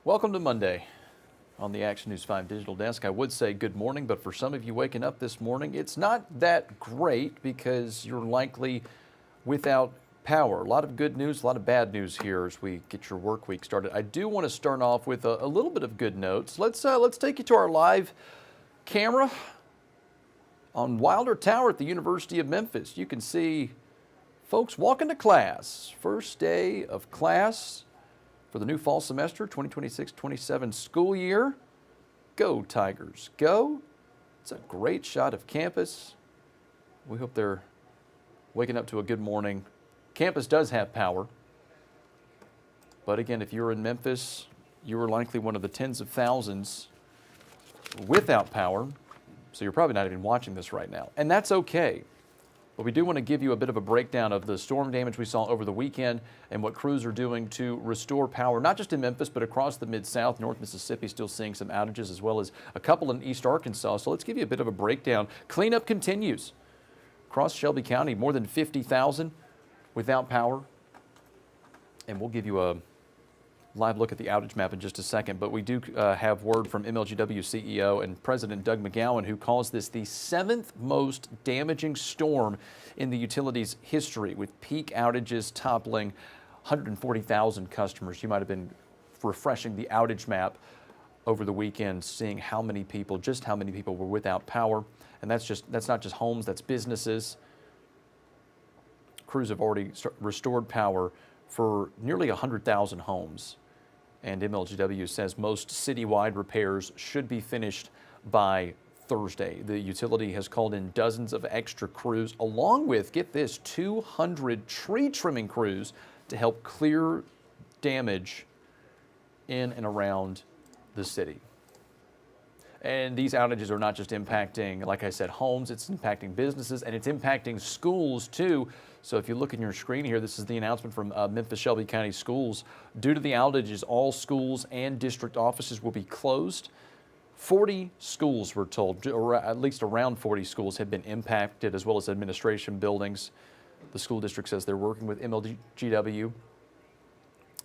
Welcome to Monday on the Action News 5 Digital Desk. I would say good morning, but for some of you waking up this morning, it's not that great because you're likely without power. A lot of good news, a lot of bad news here as we get your work week started. I do want to start off with a little bit of good notes. Let's take you to our live camera on Wilder Tower at the University of Memphis. You can see folks walking to class. First day of class for the new fall semester, 2026-27 school year. Go Tigers, go. It's a great shot of campus. We hope they're waking up to a good morning. Campus does have power. But again, if you're in Memphis, you are likely one of the tens of thousands without power. So you're probably not even watching this right now. And that's okay. But we do want to give you a bit of a breakdown of the storm damage we saw over the weekend and what crews are doing to restore power, not just in Memphis, but across the Mid-South. North Mississippi still seeing some outages, as well as a couple in East Arkansas. So let's give you a bit of a breakdown. Cleanup continues. Across Shelby County, more than 50,000 without power. And we'll give you a live look at the outage map in just a second, but we do have word from MLGW CEO and President Doug McGowan, who calls this the 7th most damaging storm in the utility's history, with peak outages toppling 140,000 customers. You might have been refreshing the outage map over the weekend, seeing how many people were without power. And that's not just homes, that's businesses. Crews have already restored power for nearly 100,000 homes. And MLGW says most citywide repairs should be finished by Thursday. The utility has called in dozens of extra crews, along with, get this, 200 tree trimming crews to help clear damage in and around the city. And these outages are not just impacting, like I said, homes, it's impacting businesses, and it's impacting schools too. So if you look in your screen here, this is the announcement from Memphis Shelby County Schools. Due to the outages, all schools and district offices will be closed. 40 schools, we're told, or at least around 40 schools have been impacted, as well as administration buildings. The school district says they're working with MLGW.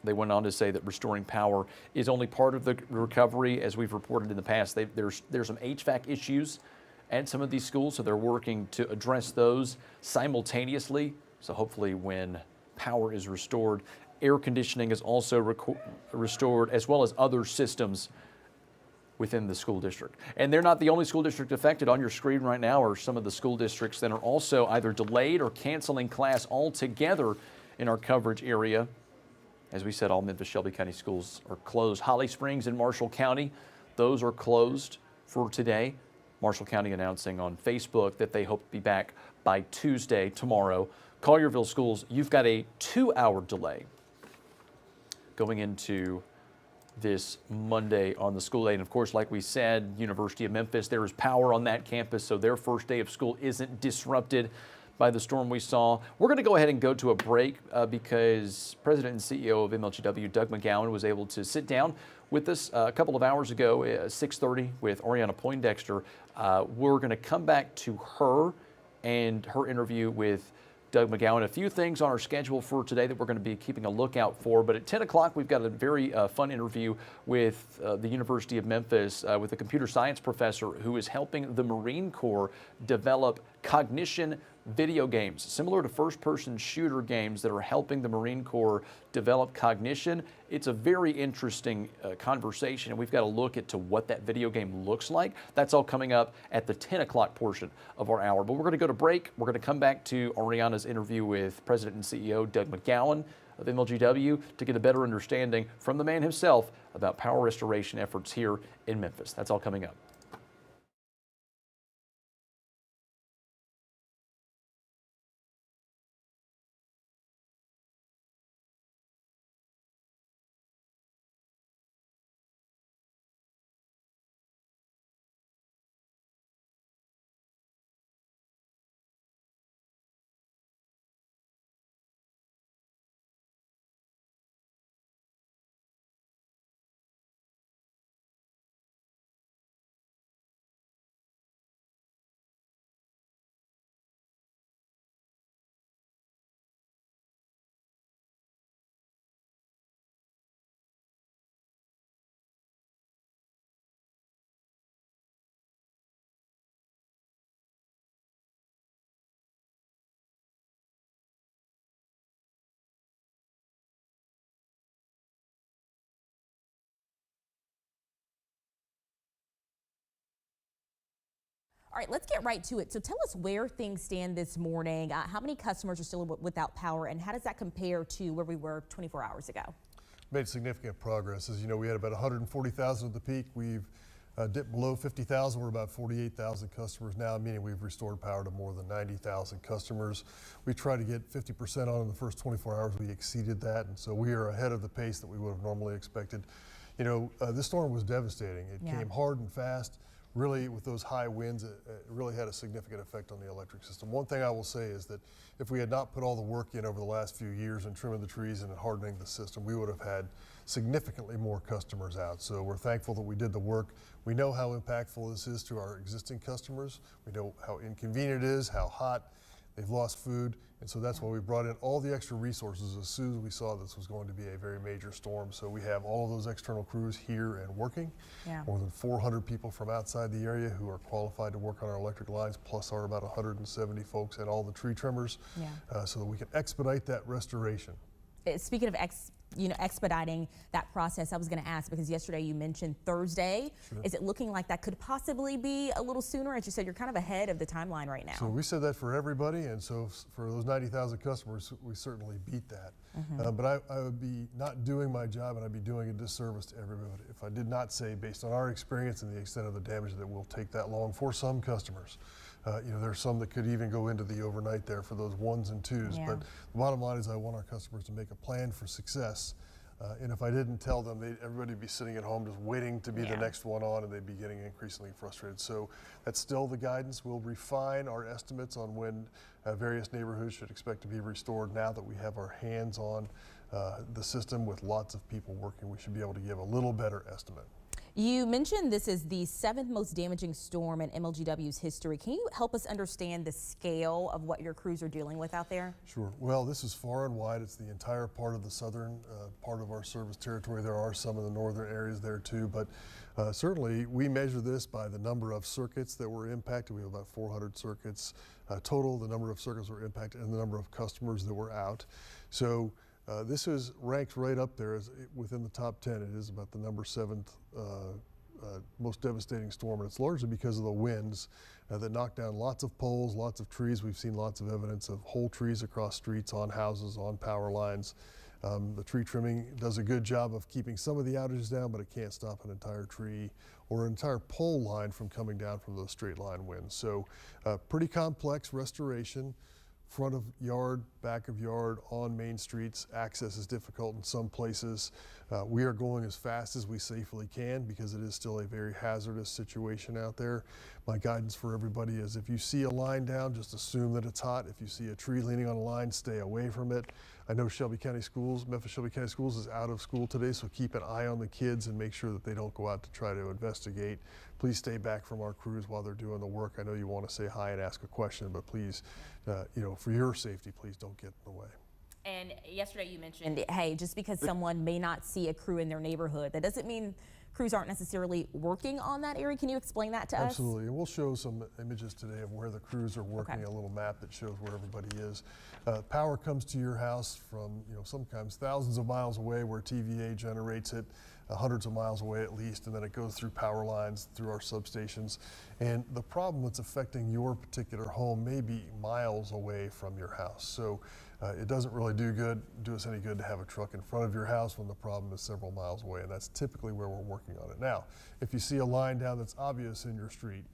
They went on to say that restoring power is only part of the recovery. As we've reported in the past, there's some HVAC issues at some of these schools, so they're working to address those simultaneously. So hopefully when power is restored, air conditioning is also restored, as well as other systems within the school district. And they're not the only school district affected. On your screen right now are some of the school districts that are also either delayed or canceling class altogether in our coverage area. As we said, all Memphis Shelby County schools are closed. Holly Springs and Marshall County, those are closed for today. Marshall County announcing on Facebook that they hope to be back by Tuesday, tomorrow. Collierville schools, you've got a 2-hour delay going into this Monday on the school day. And of course, like we said, University of Memphis, there is power on that campus, so their first day of school isn't disrupted by the storm we saw. We're going to go ahead and go to a break because President and CEO of MLGW, Doug McGowan, was able to sit down with us a couple of hours ago at 6:30 with Oriana Poindexter. We're going to come back to her and her interview with Doug McGowan. A few things on our schedule for today that we're going to be keeping a lookout for. But at 10 o'clock, we've got a very fun interview with the University of Memphis with a computer science professor who is helping the Marine Corps develop cognition video games, similar to first-person shooter games that are helping the Marine Corps develop cognition. It's a very interesting conversation, and we've got to look at what that video game looks like. That's all coming up at the 10 o'clock portion of our hour. But we're going to go to break. We're going to come back to Oriana's interview with President and CEO Doug McGowan of MLGW to get a better understanding from the man himself about power restoration efforts here in Memphis. That's all coming up. All right, let's get right to it. So tell us where things stand this morning. How many customers are still without power, and how does that compare to where we were 24 hours ago? Made significant progress. As you know, we had about 140,000 at the peak. We've dipped below 50,000. We're about 48,000 customers now, meaning we've restored power to more than 90,000 customers. We tried to get 50% on in the first 24 hours. We exceeded that, and so we are ahead of the pace that we would have normally expected. You know, this storm was devastating. It came hard and fast. Really, with those high winds, it really had a significant effect on the electric system. One thing I will say is that if we had not put all the work in over the last few years in trimming the trees and hardening the system, we would have had significantly more customers out. So we're thankful that we did the work. We know how impactful this is to our existing customers. We know how inconvenient it is, how hot. They've lost food, and so that's why we brought in all the extra resources as soon as we saw this was going to be a very major storm. So we have all of those external crews here and working. More than 400 people from outside the area who are qualified to work on our electric lines, plus our about 170 folks and all the tree trimmers, so that we can expedite that restoration. Speaking of expediting that process, I was going to ask, because yesterday you mentioned Thursday. Is it looking like that could possibly be a little sooner? As you said, you're kind of ahead of the timeline right now. So we said that for everybody, and so for those 90,000 customers, we certainly beat that. But I would be not doing my job, and I'd be doing a disservice to everybody if I did not say, based on our experience and the extent of the damage, that will take that long for some customers. You know, there's some that could even go into the overnight there for those ones and twos. But the bottom line is I want our customers to make a plan for success. And if I didn't tell them, everybody would be sitting at home just waiting to be the next one on, and they'd be getting increasingly frustrated. So that's still the guidance. We'll refine our estimates on when various neighborhoods should expect to be restored. Now that we have our hands on the system with lots of people working, we should be able to give a little better estimate. You mentioned this is the 7th most damaging storm in MLGW's history. Can you help us understand the scale of what your crews are dealing with out there? Sure. Well, this is far and wide. It's the entire part of the southern part of our service territory. There are some in the northern areas there too, but certainly we measure this by the number of circuits that were impacted. We have about 400 circuits total, the number of circuits that were impacted, and the number of customers that were out. So this is ranked right up there as within the top 10. It is about the number 7th most devastating storm, and it's largely because of the winds that knocked down lots of poles, lots of trees. We've seen lots of evidence of whole trees across streets, on houses, on power lines. The tree trimming does a good job of keeping some of the outages down, but it can't stop an entire tree or an entire pole line from coming down from those straight line winds. So pretty complex restoration. Front of yard, back of yard, on main streets. Access is difficult in some places. We are going as fast as we safely can because it is still a very hazardous situation out there. My guidance for everybody is if you see a line down, just assume that it's hot. If you see a tree leaning on a line, stay away from it. I know Shelby County Schools, Memphis Shelby County Schools is out of school today, so keep an eye on the kids and make sure that they don't go out to try to investigate. Please stay back from our crews while they're doing the work. I know you want to say hi and ask a question, but please, you know, for your safety, please don't get in the way. And yesterday you mentioned, hey, just because someone may not see a crew in their neighborhood, that doesn't mean crews aren't necessarily working on that area. Can you explain that to us? Absolutely, and we'll show some images today of where the crews are working, a little map that shows where everybody is. Power comes to your house from, you know, sometimes thousands of miles away where TVA generates it, hundreds of miles away at least, and then it goes through power lines, through our substations. And the problem that's affecting your particular home may be miles away from your house. So it doesn't really do us any good to have a truck in front of your house when the problem is several miles away, and that's typically where we're working on it. Now, if you see a line down that's obvious in your street,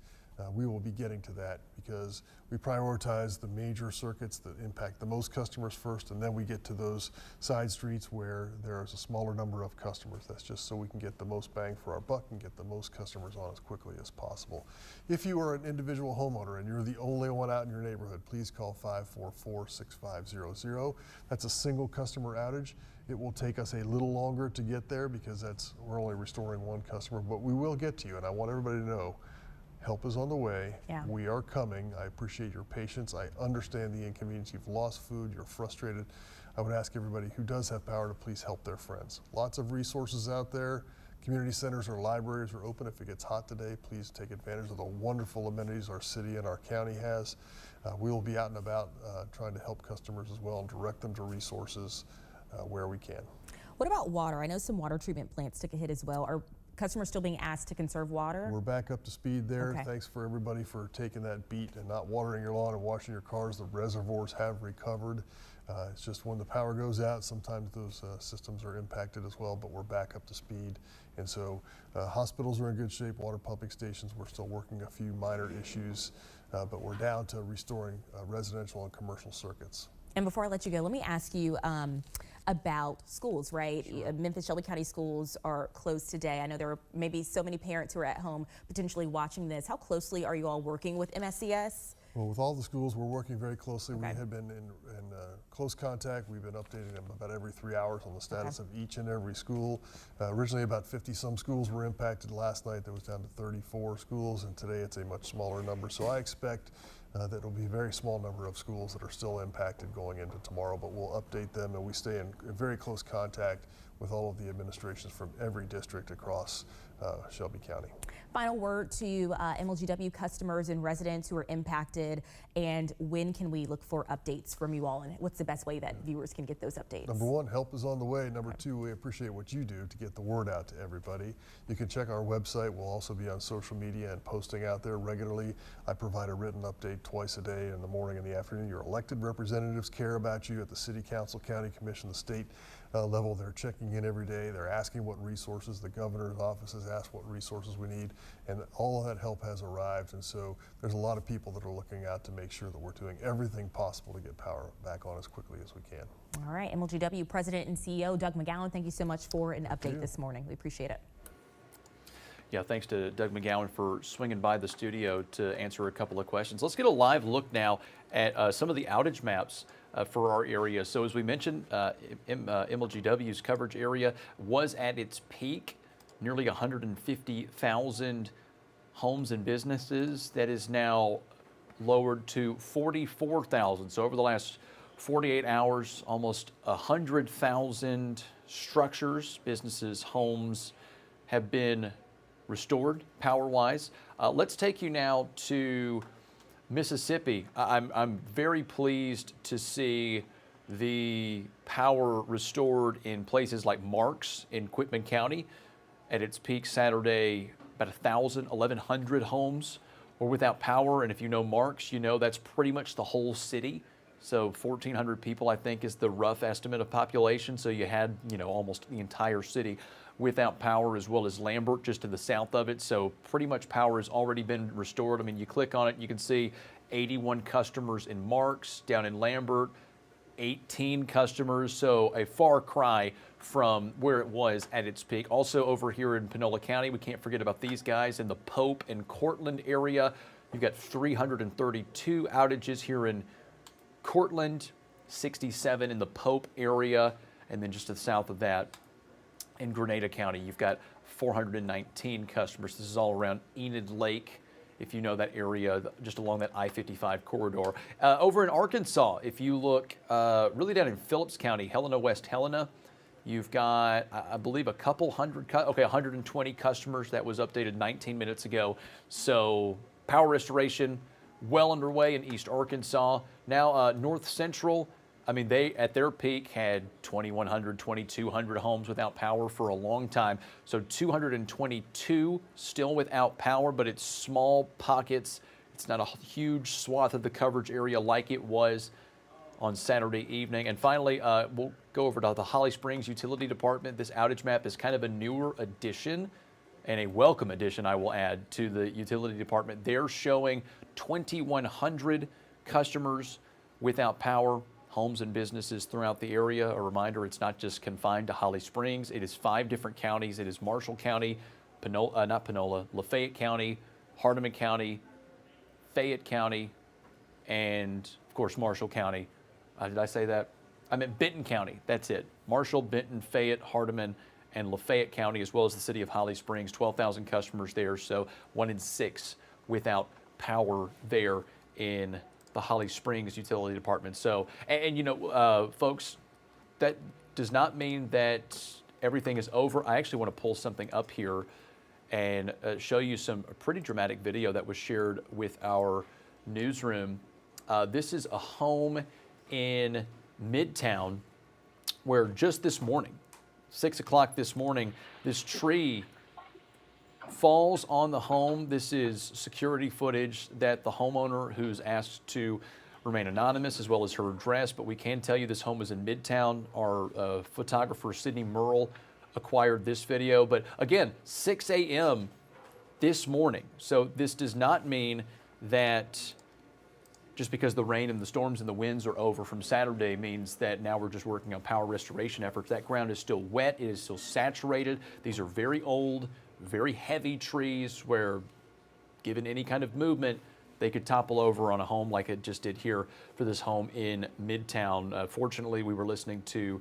we will be getting to that because we prioritize the major circuits that impact the most customers first, and then we get to those side streets where there's a smaller number of customers. That's just so we can get the most bang for our buck and get the most customers on as quickly as possible. If you are an individual homeowner and you're the only one out in your neighborhood, please call 544-6500. That's a single customer outage. It will take us a little longer to get there because we're only restoring one customer, but we will get to you, and I want everybody to know help is on the way. We are coming. I appreciate your patience. I understand the inconvenience. You've lost food. You're frustrated. I would ask everybody who does have power to please help their friends. Lots of resources out there. Community centers or libraries are open. If it gets hot today, please take advantage of the wonderful amenities our city and our county has. We will be out and about trying to help customers as well and direct them to resources where we can. What about water? I know some water treatment plants took a hit as well. Are customers still being asked to conserve water? We're back up to speed there. Okay. Thanks for everybody for taking that beat and not watering your lawn and washing your cars. The reservoirs have recovered. It's just when the power goes out, sometimes those systems are impacted as well, but we're back up to speed. And so hospitals are in good shape, water pumping stations, we're still working a few minor issues, but we're down to restoring residential and commercial circuits. And before I let you go, let me ask you about schools, right? Sure. Memphis Shelby County schools are closed today. I know there are maybe so many parents who are at home potentially watching this. How closely are you all working with MSCS? Well, with all the schools, we're working very closely. Okay. We have been in close contact. We've been updating them about every 3 hours on the status of each and every school. Originally, about 50-some schools were impacted. Last night, there was down to 34 schools, and today it's a much smaller number. So I expect that it'll be a very small number of schools that are still impacted going into tomorrow, but we'll update them, and we stay in very close contact with all of the administrations from every district across Shelby County. Final word to MLGW customers and residents who are impacted, and when can we look for updates from you all, and what's the best way that viewers can get those updates? Number one, help is on the way. Number two, we appreciate what you do to get the word out to everybody. You can check our website. We'll also be on social media and posting out there regularly. I provide a written update twice a day in the morning and the afternoon. Your elected representatives care about you at the city council, county commission, the state level. They're checking in every day. They're asking what resources. The governor's office has asked what resources we need, and all of that help has arrived. And so there's a lot of people that are looking out to make sure that we're doing everything possible to get power back on as quickly as we can. All right, MLGW President and CEO Doug McGowan, thank you so much for an update this morning. We appreciate it. Yeah, thanks to Doug McGowan for swinging by the studio to answer a couple of questions. Let's get a live look now at some of the outage maps for our area. So as we mentioned, MLGW's coverage area was at its peak, nearly 150,000 homes and businesses. That is now lowered to 44,000. So over the last 48 hours, almost 100,000 structures, businesses, homes have been restored power-wise. Let's take you now to Mississippi. I'm very pleased to see the power restored in places like Marks in Quitman County. At its peak Saturday, about 1,100 homes were without power. And if you know Marks, you know that's pretty much the whole city. So 1,400 people, I think, is the rough estimate of population. So you had, almost the entire city without power, as well as Lambert just to the south of it. So pretty much power has already been restored. I mean, you click on it, you can see 81 customers in Marks, down in Lambert, 18 customers. So a far cry from where it was at its peak. Also over here in Panola County, we can't forget about these guys in the Pope and Cortland area. You've got 332 outages here in Cortland, 67 in the Pope area, and then just to the south of that, in Grenada County, you've got 419 customers. This is all around Enid Lake, if you know that area, just along that I-55 corridor. Over in Arkansas, if you look really down in Phillips County, Helena, West Helena, you've got, I believe, a couple hundred, 120 customers. That was updated 19 minutes ago. So power restoration well underway in East Arkansas. Now North Central, I mean, they, at their peak, had 2,100, 2,200 homes without power for a long time. So 222 still without power, but it's small pockets. It's not a huge swath of the coverage area like it was on Saturday evening. And finally, we'll go over to the Holly Springs Utility Department. This outage map is kind of a newer addition, and a welcome addition, I will add, to the utility department. They're showing 2,100 customers without power, homes and businesses throughout the area. A reminder, it's not just confined to Holly Springs. It is 5 different counties. It is Marshall County, Lafayette County, Hardeman County, Fayette County, and of course Marshall County. Did I say that? I meant Benton County. That's it. Marshall, Benton, Fayette, Hardeman, and Lafayette County, as well as the city of Holly Springs. 12,000 customers there, so 1 in 6 without power there in the Holly Springs Utility Department. So, folks, that does not mean that everything is over. I actually want to pull something up here and show you a pretty dramatic video that was shared with our newsroom. This is a home in Midtown where just this morning, 6 o'clock this morning, this tree falls on the home. This is security footage that the homeowner, who's asked to remain anonymous, as well as her address, but we can tell you this home is in Midtown. Our photographer, Sydney Merle, acquired this video. But again, 6 a.m. this morning. So this does not mean that just because the rain and the storms and the winds are over from Saturday means that now we're just working on power restoration efforts. That ground is still wet. It is still saturated. These are very old, very heavy trees where, given any kind of movement, they could topple over on a home like it just did here for this home in Midtown. Fortunately, we were listening to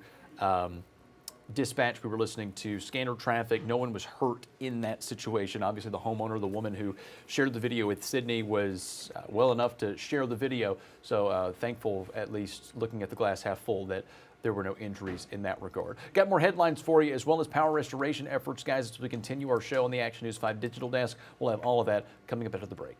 dispatch, we were listening to scanner traffic. No one was hurt in that situation. Obviously, the homeowner, the woman who shared the video with Sydney, was well enough to share the video. So thankful, at least looking at the glass half full, that there were no injuries in that regard. Got more headlines for you, as well as power restoration efforts, guys, as we continue our show on the Action News 5 digital desk. We'll have all of that coming up after the break.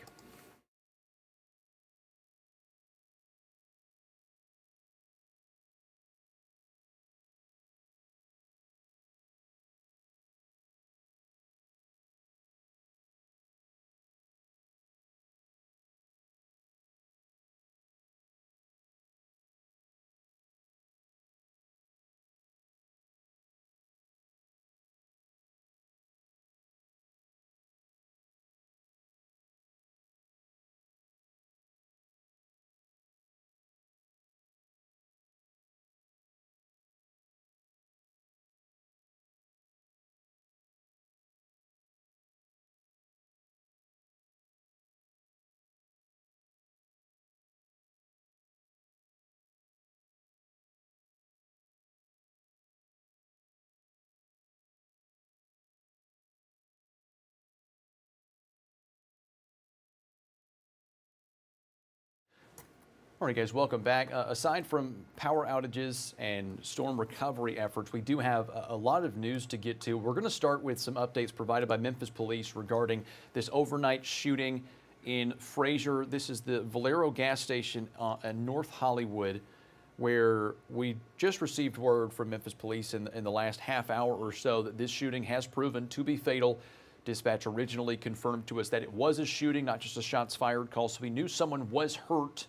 All right, guys, welcome back. Aside from power outages and storm recovery efforts, we do have a lot of news to get to. We're going to start with some updates provided by Memphis police regarding this overnight shooting in Frazier. This is the Valero gas station in North Hollywood, where we just received word from Memphis police in the last half hour or so that this shooting has proven to be fatal. Dispatch originally confirmed to us that it was a shooting, not just a shots fired call, so we knew someone was hurt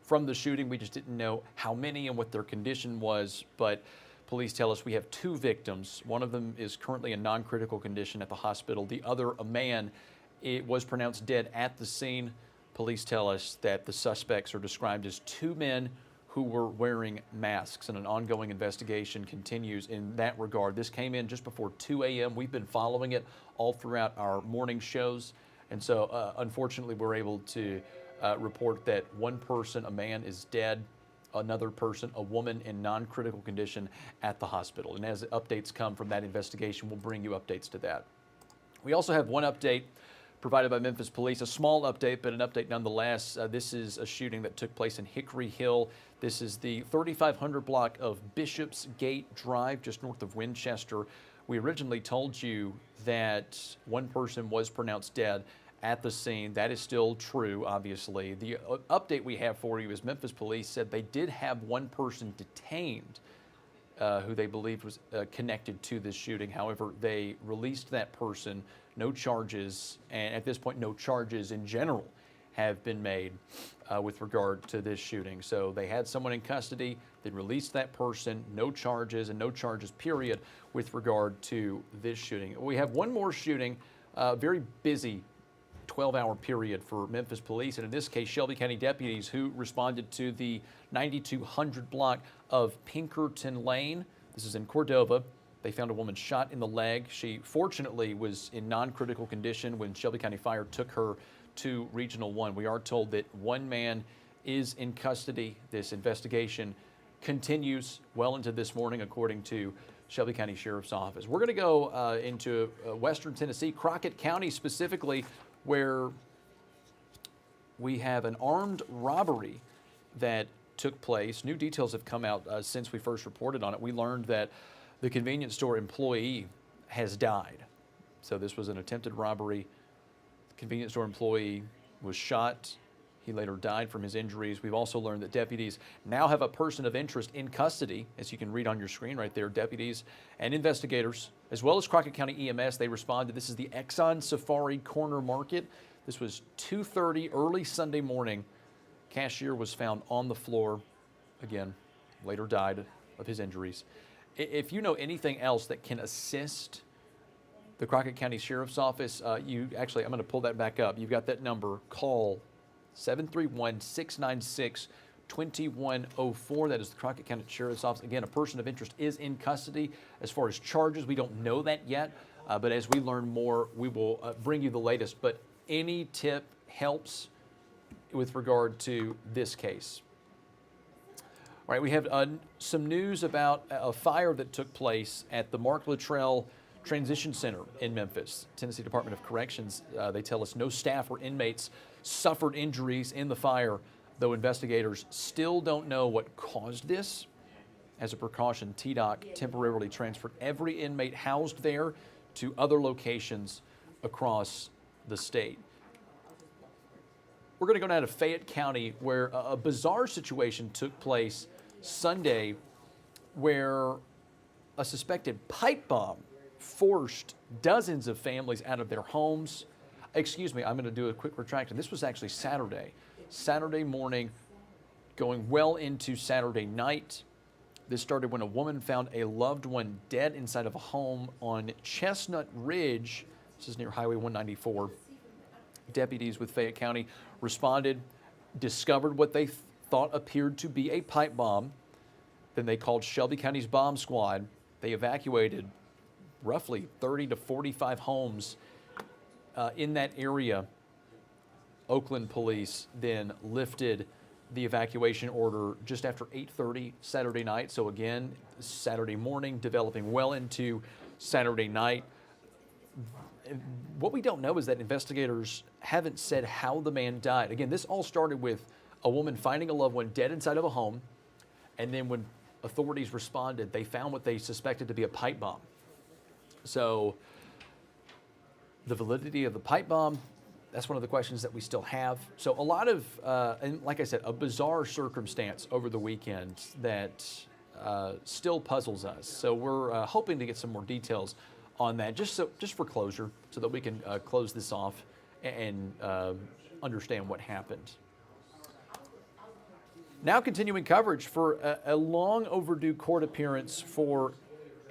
from the shooting. We just didn't know how many and what their condition was, but police tell us we have 2 victims. One of them is currently in non-critical condition at the hospital. The other, a man, it was pronounced dead at the scene. Police tell us that the suspects are described as 2 men who were wearing masks, and an ongoing investigation continues in that regard. This came in just before 2 a.m. We've been following it all throughout our morning shows, and so unfortunately we're able to report that one person, a man, is dead. Another person, a woman, in non-critical condition at the hospital. And as updates come from that investigation, we'll bring you updates to that. We also have one update provided by Memphis police, a small update, but an update nonetheless. This is a shooting that took place in Hickory Hill. This is the 3500 block of Bishopsgate Drive, just north of Winchester. We originally told you that one person was pronounced dead at the scene. That is still true, obviously. The update we have for you is Memphis police said they did have one person detained who they believed was connected to this shooting. However, they released that person, no charges, and at this point, no charges in general have been made with regard to this shooting. So they had someone in custody, they released that person, no charges, and no charges, period, with regard to this shooting. We have one more shooting, very busy 12-hour period for Memphis police, and in this case, Shelby County deputies who responded to the 9200 block of Pinkerton Lane. This is in Cordova. They found a woman shot in the leg. She fortunately was in non-critical condition when Shelby County Fire took her to Regional 1. We are told that one man is in custody. This investigation continues well into this morning, according to Shelby County Sheriff's Office. We're going to go into western Tennessee, Crockett County specifically, where we have an armed robbery that took place. New details have come out since we first reported on it. We learned that the convenience store employee has died. So this was an attempted robbery. The convenience store employee was shot. He later died from his injuries. We've also learned that deputies now have a person of interest in custody, as you can read on your screen right there. Deputies and investigators, as well as Crockett County EMS, they responded. This is the Exxon Safari Corner Market. This was 2:30 early Sunday morning. Cashier was found on the floor. Again, later died of his injuries. If you know anything else that can assist the Crockett County Sheriff's Office, I'm going to pull that back up. You've got that number. Call 731-696-2104. That is the Crockett County Sheriff's Office. Again, a person of interest is in custody. As far as charges, we don't know that yet, but as we learn more, we will bring you the latest. But any tip helps with regard to this case. All right, we have some news about a fire that took place at the Mark Luttrell Transition Center in Memphis. Tennessee Department of Corrections, they tell us no staff or inmates suffered injuries in the fire, though investigators still don't know what caused this. As a precaution, TDOC temporarily transferred every inmate housed there to other locations across the state. We're going to go down to Fayette County, where a bizarre situation took place Sunday, where a suspected pipe bomb forced dozens of families out of their homes. Excuse me, I'm going to do a quick retraction. This was actually Saturday morning, going well into Saturday night. This started when a woman found a loved one dead inside of a home on Chestnut Ridge. This is near Highway 194. Deputies with Fayette County responded, discovered what they thought appeared to be a pipe bomb. Then they called Shelby County's bomb squad. They evacuated roughly 30 to 45 homes in that area. Oakland police then lifted the evacuation order just after 8:30 Saturday night. So again, Saturday morning, developing well into Saturday night. What we don't know is that investigators haven't said how the man died. Again, this all started with a woman finding a loved one dead inside of a home, and then when authorities responded, they found what they suspected to be a pipe bomb. So the validity of the pipe bomb, that's one of the questions that we still have. So a lot of, and like I said, a bizarre circumstance over the weekend that still puzzles us. So we're hoping to get some more details on that, just for closure, so that we can close this off and understand what happened. Now continuing coverage for a long overdue court appearance for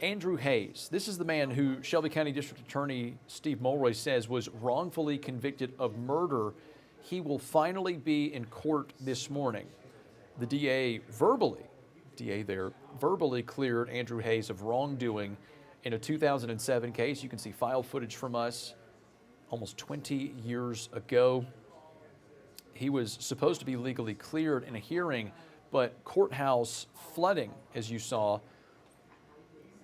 Andrew Hayes. This is the man who Shelby County District Attorney Steve Mulroy says was wrongfully convicted of murder. He will finally be in court this morning. The DA verbally cleared Andrew Hayes of wrongdoing in a 2007 case. You can see file footage from us almost 20 years ago. He was supposed to be legally cleared in a hearing, but courthouse flooding, as you saw,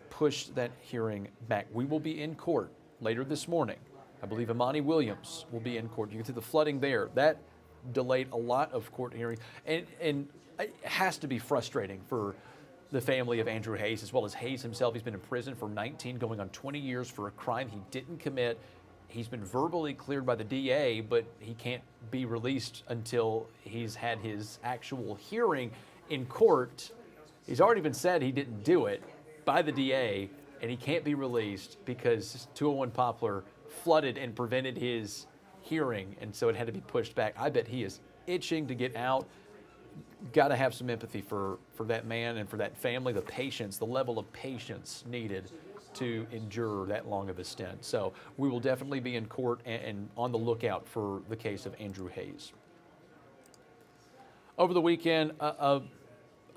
pushed that hearing back. We will be in court later this morning. I believe Imani Williams will be in court. You can see the flooding there. That delayed a lot of court hearings, and it has to be frustrating for the family of Andrew Hayes, as well as Hayes himself. He's been in prison for 19, going on 20 years for a crime he didn't commit. He's been verbally cleared by the DA, but he can't be released until he's had his actual hearing in court. He's already been said he didn't do it by the DA, and he can't be released because 201 Poplar flooded and prevented his hearing, and so it had to be pushed back. I bet he is itching to get out. Got to have some empathy for that man and for that family, the patience, the level of patience needed to endure that long of a stint. So we will definitely be in court and on the lookout for the case of Andrew Hayes. Over the weekend, a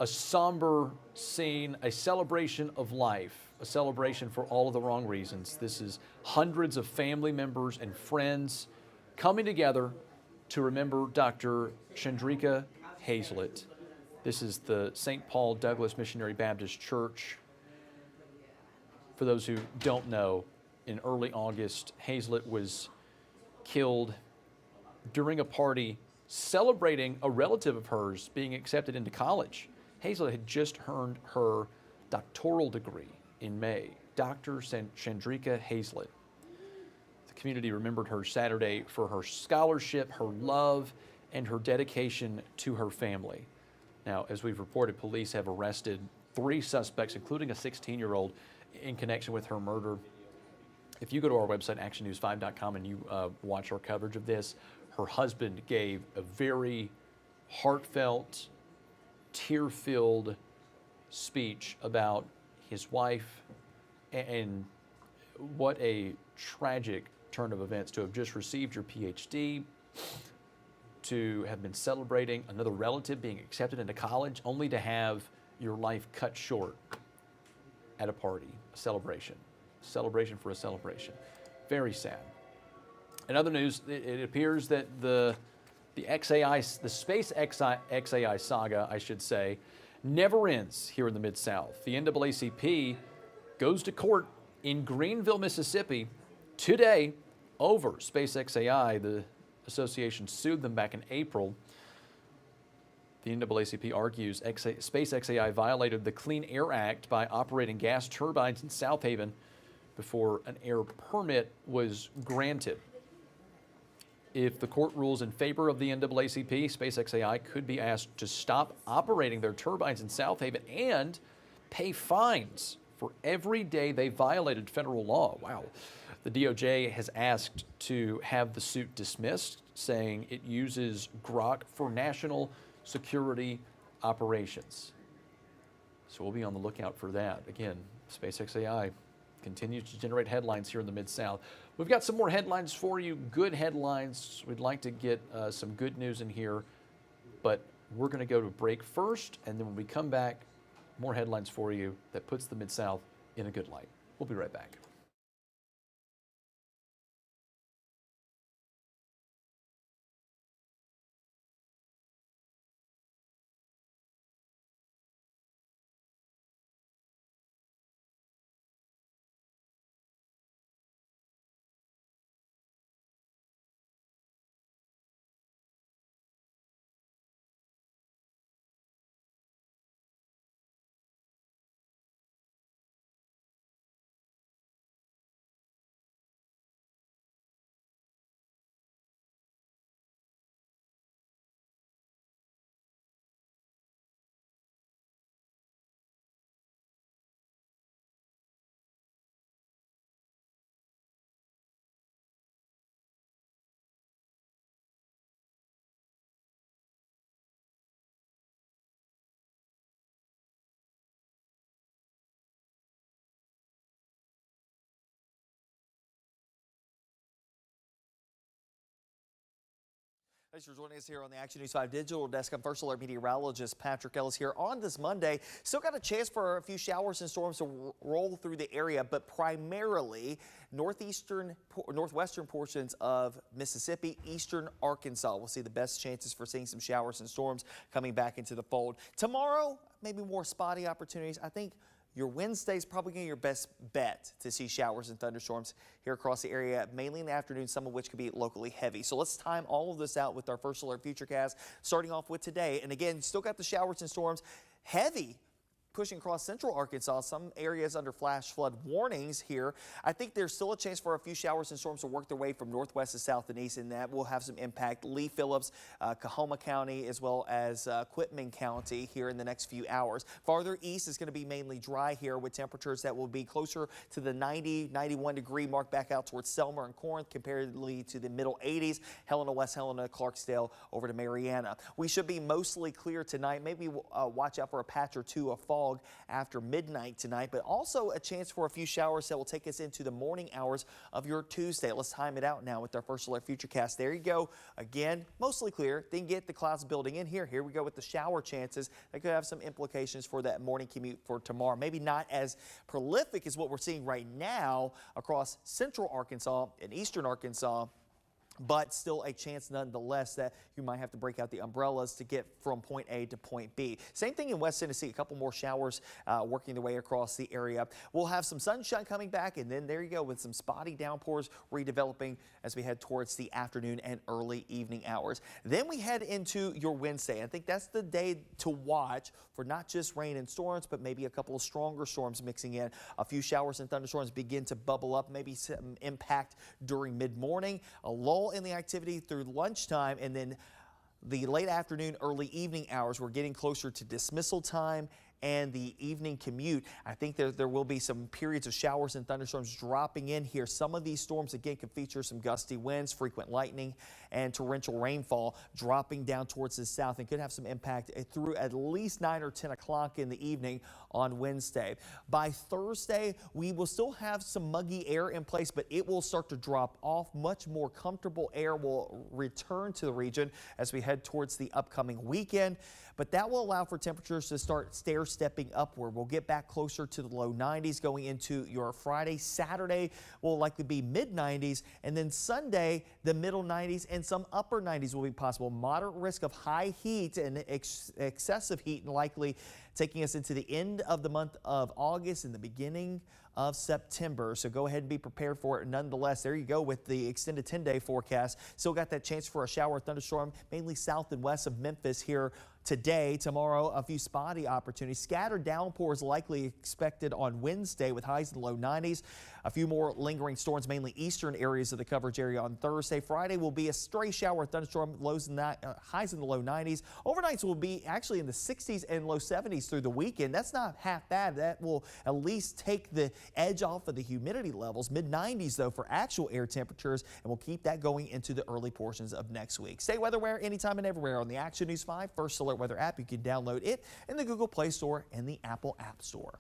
somber scene, a celebration of life, a celebration for all of the wrong reasons. This is hundreds of family members and friends coming together to remember Dr. Chandrika Hazlett. This is the St. Paul Douglas Missionary Baptist Church. For those who don't know, in early August, Hazlett was killed during a party celebrating a relative of hers being accepted into college. Hazlett had just earned her doctoral degree in May. Dr. Chandrika Hazlett. The community remembered her Saturday for her scholarship, her love, and her dedication to her family. Now, as we've reported, police have arrested 3 suspects, including a 16-year-old, in connection with her murder. If you go to our website, actionnews5.com, and you watch our coverage of this, her husband gave a very heartfelt, tear-filled speech about his wife, and what a tragic turn of events to have just received your PhD, to have been celebrating another relative being accepted into college, only to have your life cut short at a party, a celebration for a celebration. Very sad. In other news, it appears that the space XAI saga, I should say, never ends here in the Mid-South. The NAACP goes to court in Greenville, Mississippi today over Space XAI. The association sued them back in April. The NAACP argues Space XAI violated the Clean Air Act by operating gas turbines in South Haven before an air permit was granted. If the court rules in favor of the NAACP, Space XAI could be asked to stop operating their turbines in South Haven and pay fines for every day they violated federal law. Wow. The DOJ has asked to have the suit dismissed, saying it uses Grok for national security operations. So we'll be on the lookout for that. Again, Space XAI continues to generate headlines here in the Mid-South. We've got some more headlines for you, good headlines. We'd like to get some good news in here, but we're going to go to break first, and then when we come back, more headlines for you that puts the Mid-South in a good light. We'll be right back. Thanks for joining us here on the Action News 5 Digital Desk. I'm First Alert Meteorologist Patrick Ellis here on this Monday. Still got a chance for a few showers and storms to roll through the area, but primarily northwestern portions of Mississippi, eastern Arkansas. We'll see the best chances for seeing some showers and storms coming back into the fold. Tomorrow, maybe more spotty opportunities. I think your Wednesday is probably going to be your best bet to see showers and thunderstorms here across the area, mainly in the afternoon, some of which could be locally heavy. So let's time all of this out with our First Alert Futurecast, starting off with today. And again, still got the showers and storms heavy pushing across central Arkansas, some areas under flash flood warnings here. I think there's still a chance for a few showers and storms to work their way from northwest to south and east, and that will have some impact. Lee Phillips, Coahoma County, as well as Quitman County here in the next few hours. Farther east is going to be mainly dry here with temperatures that will be closer to the 90, 91 degree mark back out towards Selma and Corinth, comparatively to the middle 80s. Helena, West Helena, Clarksdale over to Mariana. We should be mostly clear tonight. Maybe watch out for a patch or two of fog after midnight tonight, but also a chance for a few showers that will take us into the morning hours of your Tuesday. Let's time it out now with our First Alert Futurecast. There you go. Again, mostly clear. Then get the clouds building in here. Here we go with the shower chances. That could have some implications for that morning commute for tomorrow. Maybe not as prolific as what we're seeing right now across central Arkansas and eastern Arkansas, but still a chance nonetheless that you might have to break out the umbrellas to get from point A to point B. Same thing in West Tennessee, a couple more showers working their way across the area. We'll have some sunshine coming back, and then there you go with some spotty downpours redeveloping as we head towards the afternoon and early evening hours. Then we head into your Wednesday. I think that's the day to watch for not just rain and storms, but maybe a couple of stronger storms mixing in. A few showers and thunderstorms begin to bubble up, maybe some impact during mid-morning, a lull in the activity through lunchtime, and then the late afternoon, early evening hours, we're getting closer to dismissal time and the evening commute. I think there will be some periods of showers and thunderstorms dropping in here. Some of these storms, again, could feature some gusty winds, frequent lightning, and torrential rainfall dropping down towards the south and could have some impact through at least 9 or 10 o'clock in the evening on Wednesday. By Thursday, we will still have some muggy air in place, but it will start to drop off. Much more comfortable air will return to the region as we head towards the upcoming weekend. But that will allow for temperatures to start stair-stepping upward. We'll get back closer to the low 90s going into your Friday. Saturday will likely be mid-90s, and then Sunday, the middle 90s and some upper 90s will be possible. Moderate risk of high heat and excessive heat likely taking us into the end of the month of August and the beginning of September. So go ahead and be prepared for it. Nonetheless, there you go with the extended 10-day forecast. Still got that chance for a shower or thunderstorm, mainly south and west of Memphis here today. Tomorrow, a few spotty opportunities. Scattered downpours likely expected on Wednesday with highs in the low 90s. A few more lingering storms, mainly eastern areas of the coverage area on Thursday. Friday will be a stray shower or thunderstorm, lows in that, highs in the low 90s. Overnights will be actually in the 60s and low 70s through the weekend. That's not half bad. That will at least take the edge off of the humidity levels. Mid-90s, though, for actual air temperatures, and we'll keep that going into the early portions of next week. Stay weatherware anytime and everywhere on the Action News 5 First Alert Weather app. You can download it in the Google Play Store and the Apple App Store.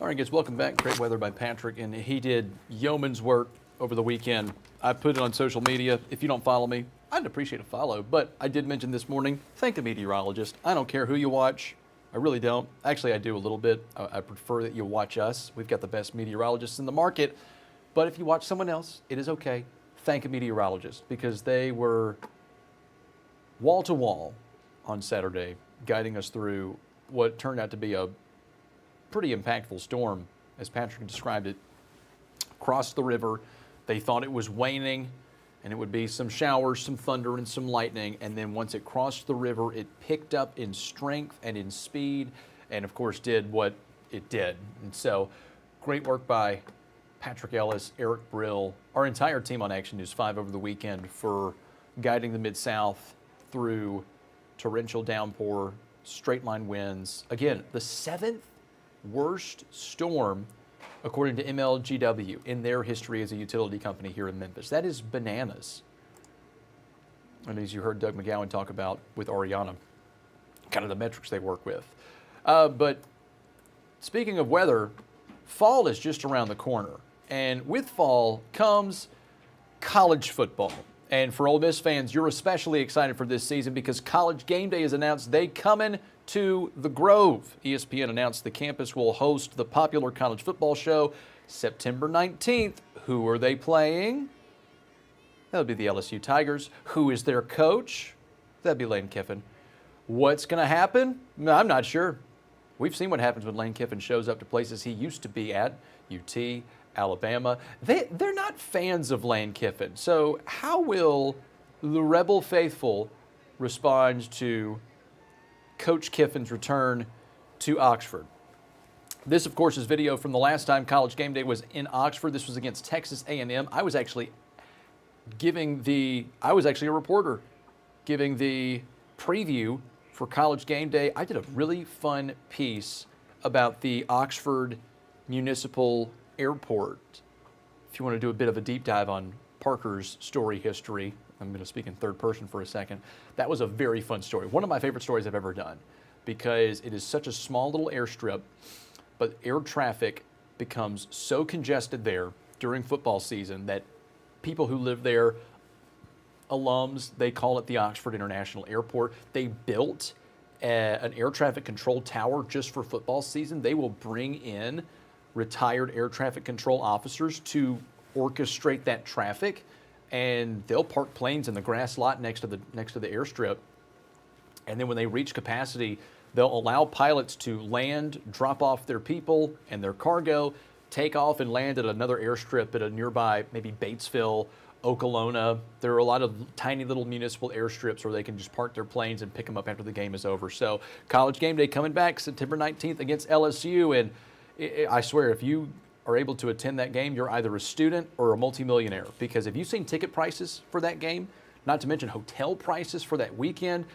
All right, guys, welcome back. Great weather by Patrick, and he did yeoman's work over the weekend. I put it on social media. If you don't follow me, I'd appreciate a follow, but I did mention this morning, thank a meteorologist. I don't care who you watch. I really don't. Actually, I do a little bit. I prefer that you watch us. We've got the best meteorologists in the market, but if you watch someone else, it is okay. Thank a meteorologist, because they were wall to wall on Saturday, guiding us through what turned out to be a pretty impactful storm, as Patrick described it. Across the river, they thought it was waning, and it would be some showers, some thunder, and some lightning. And then once it crossed the river, it picked up in strength and in speed, and of course did what it did. And so, great work by Patrick Ellis, Eric Brill, our entire team on Action News 5 over the weekend for guiding the Mid-South through torrential downpour, straight line winds. Again, the 7th worst storm according to MLGW in their history as a utility company here in Memphis. That is bananas. And as you heard Doug McGowan talk about with Ariana, kind of the metrics they work with. But speaking of weather, fall is just around the corner. And with fall comes college football. And for Ole Miss fans, you're especially excited for this season because College Game Day has announced they coming to the Grove. ESPN announced the campus will host the popular college football show September 19th. Who are they playing? That'll be the LSU Tigers. Who is their coach? That'd be Lane Kiffin. What's going to happen? I'm not sure. We've seen what happens when Lane Kiffin shows up to places he used to be at, UT, Alabama. They're not fans of Lane Kiffin. So how will the Rebel faithful respond to Coach Kiffin's return to Oxford? This, of course, is video from the last time College Game Day was in Oxford. This was against Texas A&M. I was actually a reporter giving the preview for College Game Day. I did a really fun piece about the Oxford Municipal Airport. If you want to do a bit of a deep dive on Parker's story history, I'm going to speak in third person for a second. That was a very fun story. One of my favorite stories I've ever done because it is such a small little airstrip, but air traffic becomes so congested there during football season that people who live there, alums, they call it the Oxford International Airport. They built an air traffic control tower just for football season. They will bring in retired air traffic control officers to orchestrate that traffic, and they'll park planes in the grass lot next to the airstrip. And then when they reach capacity, they'll allow pilots to land, drop off their people and their cargo, take off and land at another airstrip at a nearby, maybe Batesville, Okolona. There are a lot of tiny little municipal airstrips where they can just park their planes and pick them up after the game is over. So College Game Day coming back September 19th against LSU. And I swear, if you are able to attend that game, you're either a student or a multimillionaire. Because if you've seen ticket prices for that game, not to mention hotel prices for that weekend,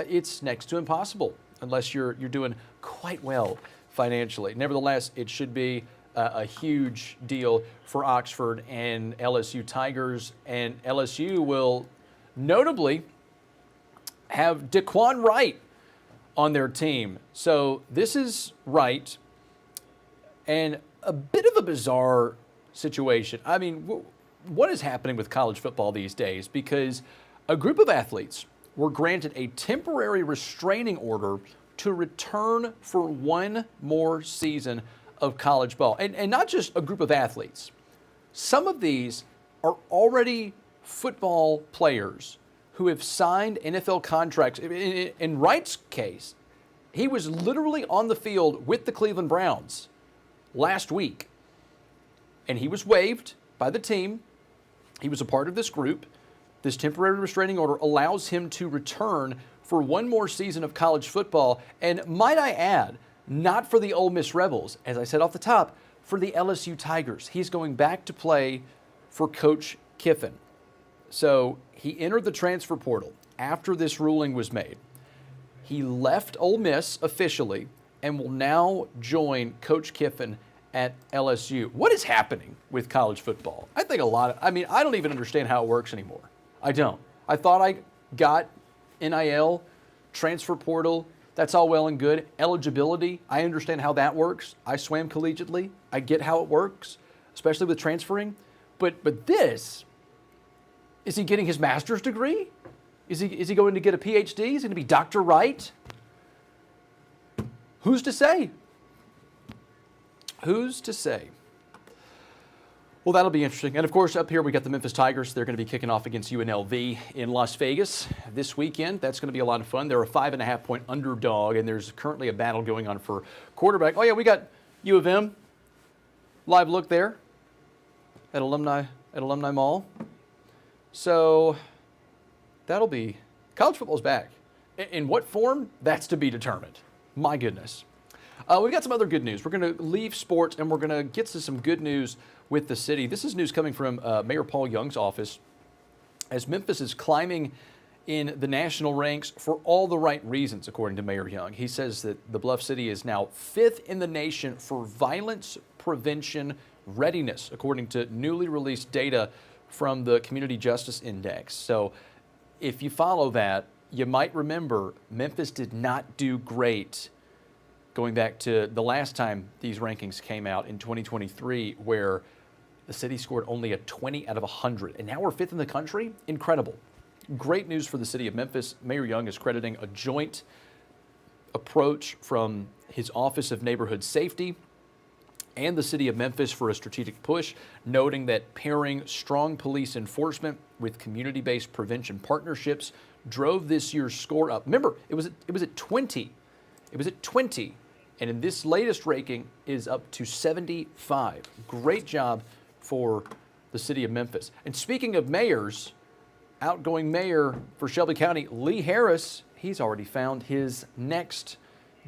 it's next to impossible unless you're doing quite well financially. Nevertheless, it should be a huge deal for Oxford and LSU Tigers, and LSU will notably have Daquan Wright on their team. So this is Wright, and a bit of a bizarre situation. I mean, what is happening with college football these days? Because a group of athletes were granted a temporary restraining order to return for one more season of college ball. And not just a group of athletes. Some of these are already football players who have signed NFL contracts. In Wright's case, he was literally on the field with the Cleveland Browns last week. And he was waived by the team. He was a part of this group. This temporary restraining order allows him to return for one more season of college football. And might I add, not for the Ole Miss Rebels, as I said off the top, for the LSU Tigers. He's going back to play for Coach Kiffin. So he entered the transfer portal after this ruling was made. He left Ole Miss officially and will now join Coach Kiffin at LSU. What is happening with college football? I think I don't even understand how it works anymore. I don't. I thought I got NIL, transfer portal. That's all well and good. Eligibility, I understand how that works. I swam collegiately. I get how it works, especially with transferring. But this, is he getting his master's degree? Is he going to get a PhD? Is he going to be Dr. Wright? Who's to say? Who's to say? Well, that'll be interesting. And of course, up here we got the Memphis Tigers. They're going to be kicking off against UNLV in Las Vegas this weekend. That's going to be a lot of fun. They're a 5.5-point underdog, and there's currently a battle going on for quarterback. Oh yeah, we got U of M. Live look there at Alumni Mall. So that'll be college football's back. In what form? That's to be determined. My goodness. We've got some other good news. We're going to leave sports and we're going to get to some good news with the city. This is news coming from Mayor Paul Young's office as Memphis is climbing in the national ranks for all the right reasons, according to Mayor Young. He says that the Bluff City is now 5th in the nation for violence prevention readiness, according to newly released data from the Community Justice Index. So if you follow that, you might remember Memphis did not do great going back to the last time these rankings came out in 2023, where the city scored only a 20 out of 100. And now we're 5th in the country? Incredible. Great news for the city of Memphis. Mayor Young is crediting a joint approach from his Office of Neighborhood Safety and the city of Memphis for a strategic push, noting that pairing strong police enforcement with community-based prevention partnerships drove this year's score up. Remember, it was at 20. It was at 20. And in this latest ranking is up to 75. Great job for the city of Memphis. And speaking of mayors, outgoing mayor for Shelby County, Lee Harris, he's already found his next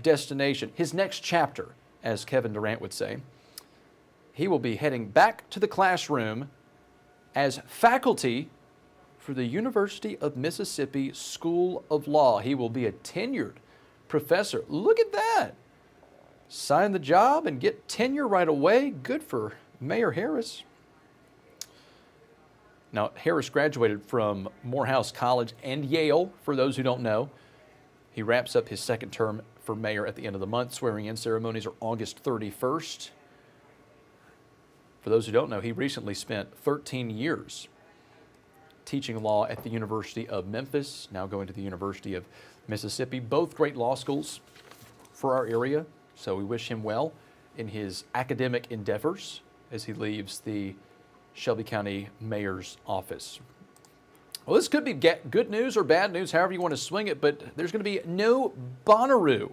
destination, his next chapter, as Kevin Durant would say. He will be heading back to the classroom as faculty for the University of Mississippi School of Law. He will be a tenured professor. Look at that. sign the job and get tenure right away. Good for Mayor Harris. Now, Harris graduated from Morehouse College and Yale, for those who don't know. He wraps up his second term for mayor at the end of the month. Swearing-in ceremonies are August 31st. For those who don't know, he recently spent 13 years teaching law at the University of Memphis, now going to the University of Mississippi. Both great law schools for our area, so we wish him well in his academic endeavors as he leaves the Shelby County Mayor's office. Well, this could be good news or bad news, however you want to swing it, but there's going to be no Bonnaroo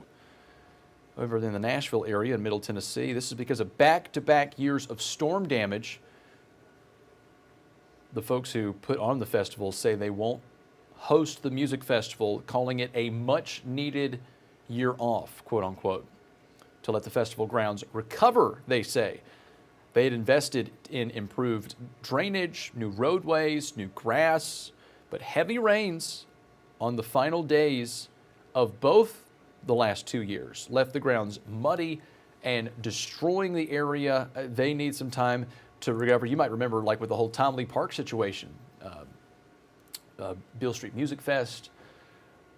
over in the Nashville area in Middle Tennessee. This is because of back-to-back years of storm damage. The folks who put on the festival say they won't host the music festival, calling it a much-needed year off, quote unquote, to let the festival grounds recover, they say. They had invested in improved drainage, new roadways, new grass, but heavy rains on the final days of both the last 2 years left the grounds muddy and destroying the area. They need some time to recover. You might remember, like with the whole Tom Lee Park situation, Beale Street Music Fest,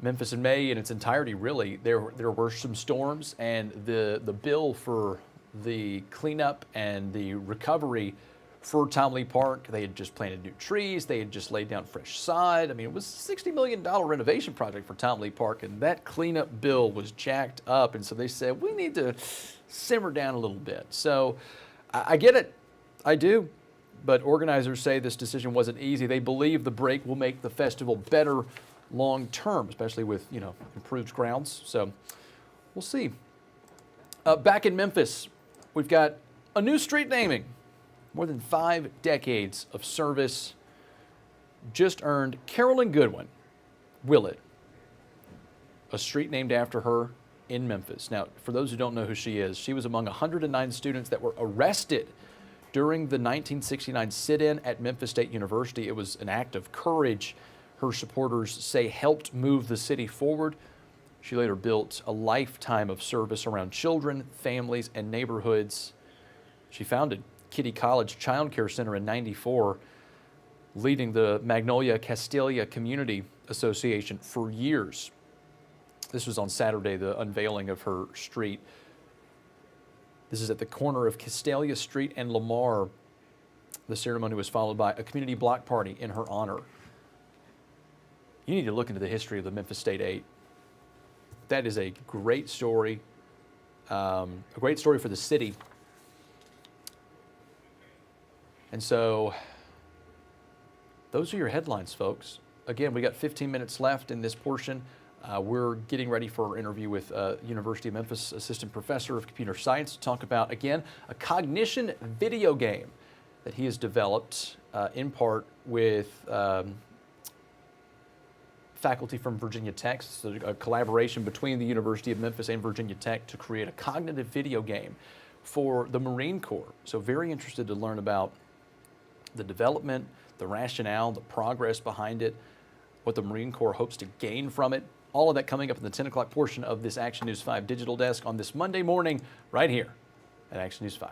Memphis in May in its entirety, really, there were some storms, and the bill for the cleanup and the recovery for Tom Lee Park, they had just planted new trees, they had just laid down fresh sod. I mean, it was a $60 million renovation project for Tom Lee Park, and that cleanup bill was jacked up, and so they said, we need to simmer down a little bit. So I get it, I do, but organizers say this decision wasn't easy. They believe the break will make the festival better long term, especially with, improved grounds. So we'll see. Back in Memphis, we've got a new street naming. More than 5 decades of service just earned Carolyn Goodwin Willett a street named after her in Memphis. Now, for those who don't know who she is, she was among 109 students that were arrested during the 1969 sit-in at Memphis State University. It was an act of courage, her supporters say, helped move the city forward. She later built a lifetime of service around children, families, and neighborhoods. She founded Kitty College Child Care Center in '94, leading the Magnolia Castalia Community Association for years. This was on Saturday, the unveiling of her street. This is at the corner of Castalia Street and Lamar. The ceremony was followed by a community block party in her honor. You need to look into the history of the Memphis State 8. That is a great story for the city. And so those are your headlines, folks. Again, we got 15 minutes left in this portion. We're getting ready for our interview with University of Memphis Assistant Professor of Computer Science to talk about, again, a cognition video game that he has developed in part with faculty from Virginia Tech. So a collaboration between the University of Memphis and Virginia Tech to create a cognitive video game for the Marine Corps. So very interested to learn about the development, the rationale, the progress behind it, what the Marine Corps hopes to gain from it. All of that coming up in the 10 o'clock portion of this Action News 5 Digital Desk on this Monday morning right here at Action News 5.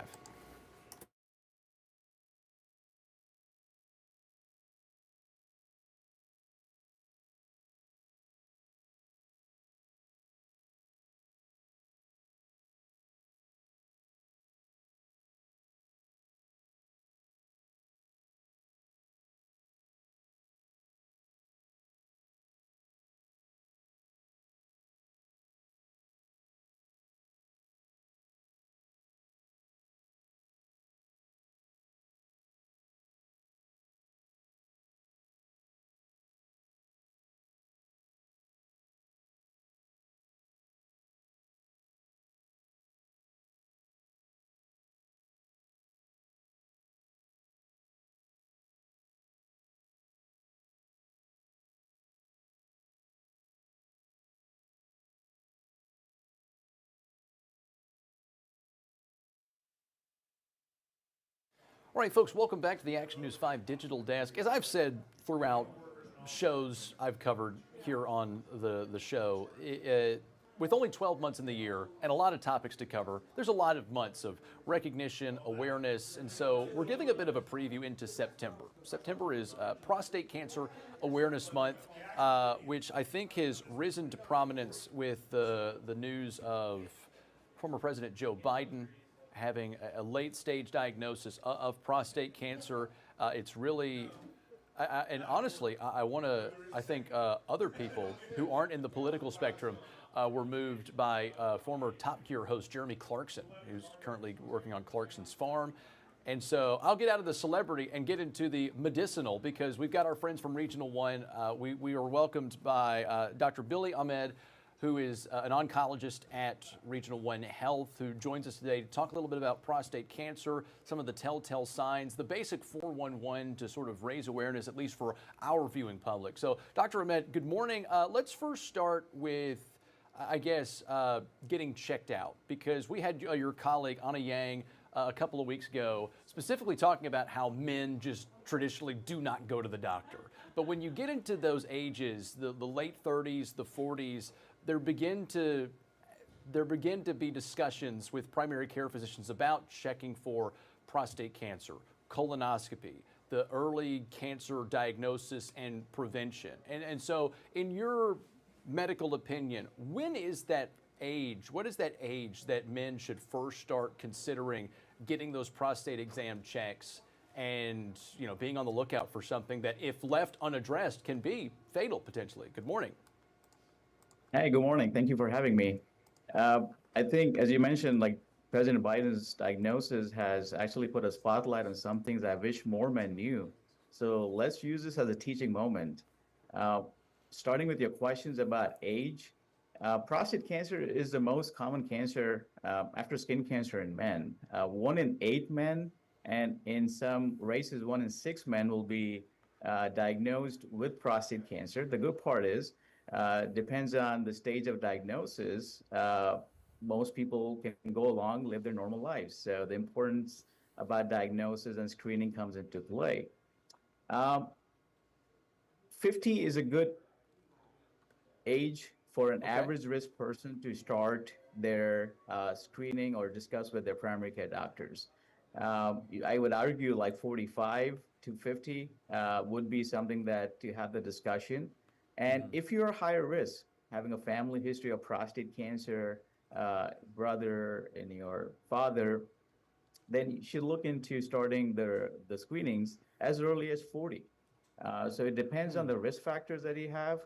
All right, folks, welcome back to the Action News 5 Digital Desk. As I've said throughout shows I've covered here on the show, with only 12 months in the year and a lot of topics to cover, there's a lot of months of recognition, awareness, and so we're giving a bit of a preview into September. September is Prostate Cancer Awareness Month, which I think has risen to prominence with the news of former President Joe Biden having a late-stage diagnosis of prostate cancer. It's really, and honestly, I think other people who aren't in the political spectrum were moved by former Top Gear host Jeremy Clarkson, who's currently working on Clarkson's Farm. And so I'll get out of the celebrity and get into the medicinal, because we've got our friends from Regional One. We are welcomed by Dr. Billy Ahmed, who is an oncologist at Regional One Health, who joins us today to talk a little bit about prostate cancer, some of the telltale signs, the basic 411 to sort of raise awareness, at least for our viewing public. So, Dr. Ahmed, good morning. Let's first start with, I guess, getting checked out, because we had your colleague, Anna Yang, a couple of weeks ago, specifically talking about how men just traditionally do not go to the doctor. But when you get into those ages, the late 30s, the 40s, there begin to be discussions with primary care physicians about checking for prostate cancer, colonoscopy, the early cancer diagnosis and prevention. And so in your medical opinion, when is that age, what is that age that men should first start considering getting those prostate exam checks and, you know, being on the lookout for something that, if left unaddressed, can be fatal potentially? Good morning. Hey, good morning. Thank you for having me. I think, as you mentioned, like President Biden's diagnosis has actually put a spotlight on some things I wish more men knew. So let's use this as a teaching moment. Starting with your questions about age, prostate cancer is the most common cancer after skin cancer in men. 1 in 8 men, and in some races, 1 in 6 men will be diagnosed with prostate cancer. The good part is, depends on the stage of diagnosis, most people can go along, live their normal lives. So the importance about diagnosis and screening comes into play. 50 is a good age for an average risk person to start their screening or discuss with their primary care doctors. I would argue like 45 to 50 would be something that to have the discussion. And if you're higher risk, having a family history of prostate cancer, brother and your father, then you should look into starting the screenings as early as 40. So it depends on the risk factors that you have,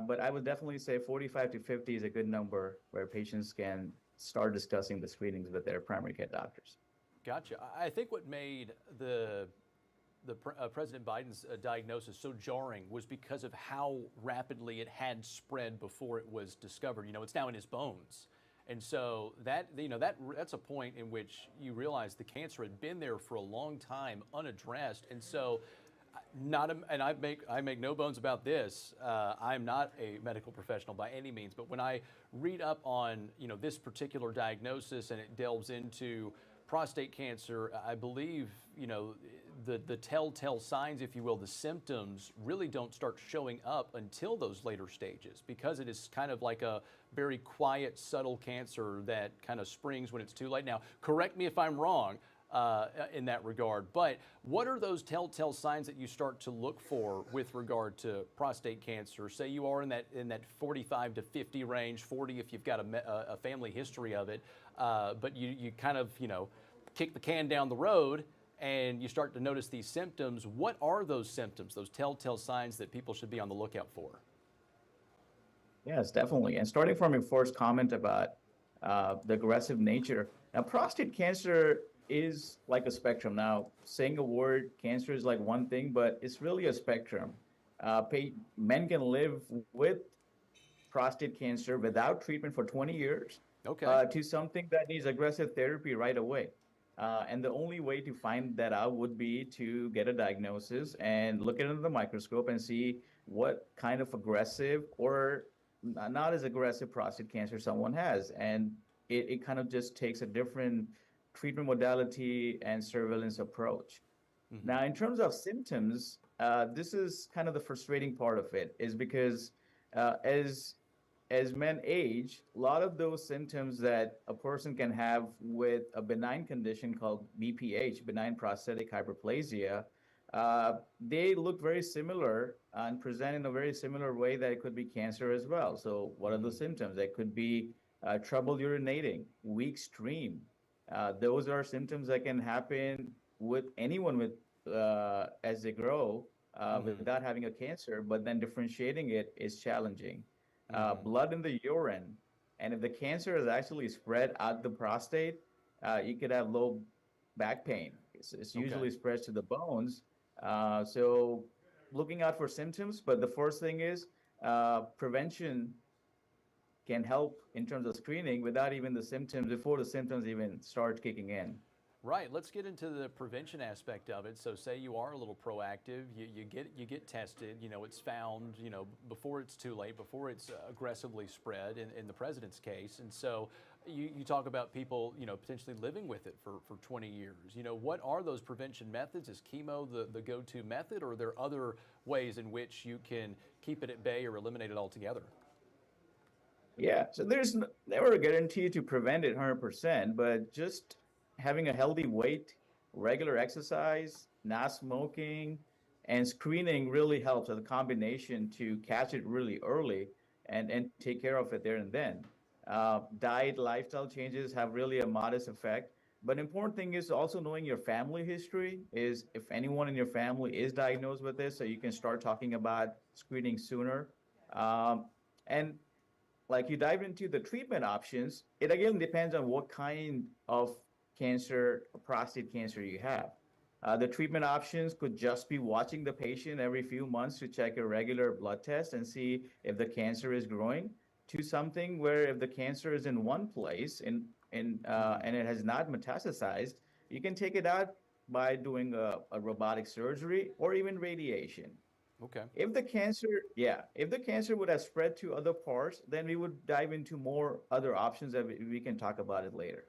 but I would definitely say 45 to 50 is a good number where patients can start discussing the screenings with their primary care doctors. Gotcha. I think what made President Biden's diagnosis so jarring was because of how rapidly it had spread before it was discovered. You know, it's now in his bones. And so that's a point in which you realize the cancer had been there for a long time unaddressed. And so I make no bones about this. I'm not a medical professional by any means, but when I read up on, you know, this particular diagnosis and it delves into prostate cancer, I believe, you know, the telltale signs, if you will, the symptoms really don't start showing up until those later stages, because it is kind of like a very quiet, subtle cancer that kind of springs when it's too late. Now, correct me if I'm wrong in that regard, but what are those telltale signs that you start to look for with regard to prostate cancer? Say you are in that 45 to 50 range, 40 if you've got a family history of it, but you kind of, you know, kick the can down the road and you start to notice these symptoms. What are those symptoms, those telltale signs that people should be on the lookout for? Yes, definitely. And starting from your first comment about the aggressive nature, now prostate cancer is like a spectrum. Now, saying a word cancer is like one thing, but it's really a spectrum. Men can live with prostate cancer without treatment for 20 years to something that needs aggressive therapy right away. And the only way to find that out would be to get a diagnosis and look at it under the microscope and see what kind of aggressive or not as aggressive prostate cancer someone has. And it kind of just takes a different treatment modality and surveillance approach. Now, in terms of symptoms, this is kind of the frustrating part of it, is because as as men age, a lot of those symptoms that a person can have with a benign condition called BPH, benign prostatic hyperplasia, they look very similar and present in a very similar way that it could be cancer as well. So, what are the symptoms? They could be trouble urinating, weak stream. Those are symptoms that can happen with anyone with as they grow without having a cancer, but then differentiating it is challenging. Blood in the urine, and if the cancer is actually spread out the prostate, you could have low back pain. It's usually spreads to the bones. So looking out for symptoms, but the first thing is prevention can help in terms of screening without even the symptoms, before the symptoms even start kicking in. Right. Let's get into the prevention aspect of it. So, say you are a little proactive, you get tested. It's found. Before it's too late, before it's aggressively spread. In the president's case, and so you talk about people potentially living with it for 20 years. What are those prevention methods? Is chemo the go-to method, or are there other ways in which you can keep it at bay or eliminate it altogether? Yeah, so there's never a guarantee to prevent it 100%, but just having a healthy weight, regular exercise, not smoking, and screening really helps as a combination to catch it really early and take care of it there and then. Diet, lifestyle changes have really a modest effect. But important thing is also knowing your family history is if anyone in your family is diagnosed with this, so you can start talking about screening sooner. And like you dive into the treatment options, it again depends on what kind of cancer, prostate cancer you have. The treatment options could just be watching the patient every few months to check a regular blood test and see if the cancer is growing, to something where if the cancer is in one place and it has not metastasized, you can take it out by doing a robotic surgery or even radiation. Okay. If the cancer would have spread to other parts, then we would dive into more other options that we can talk about it later.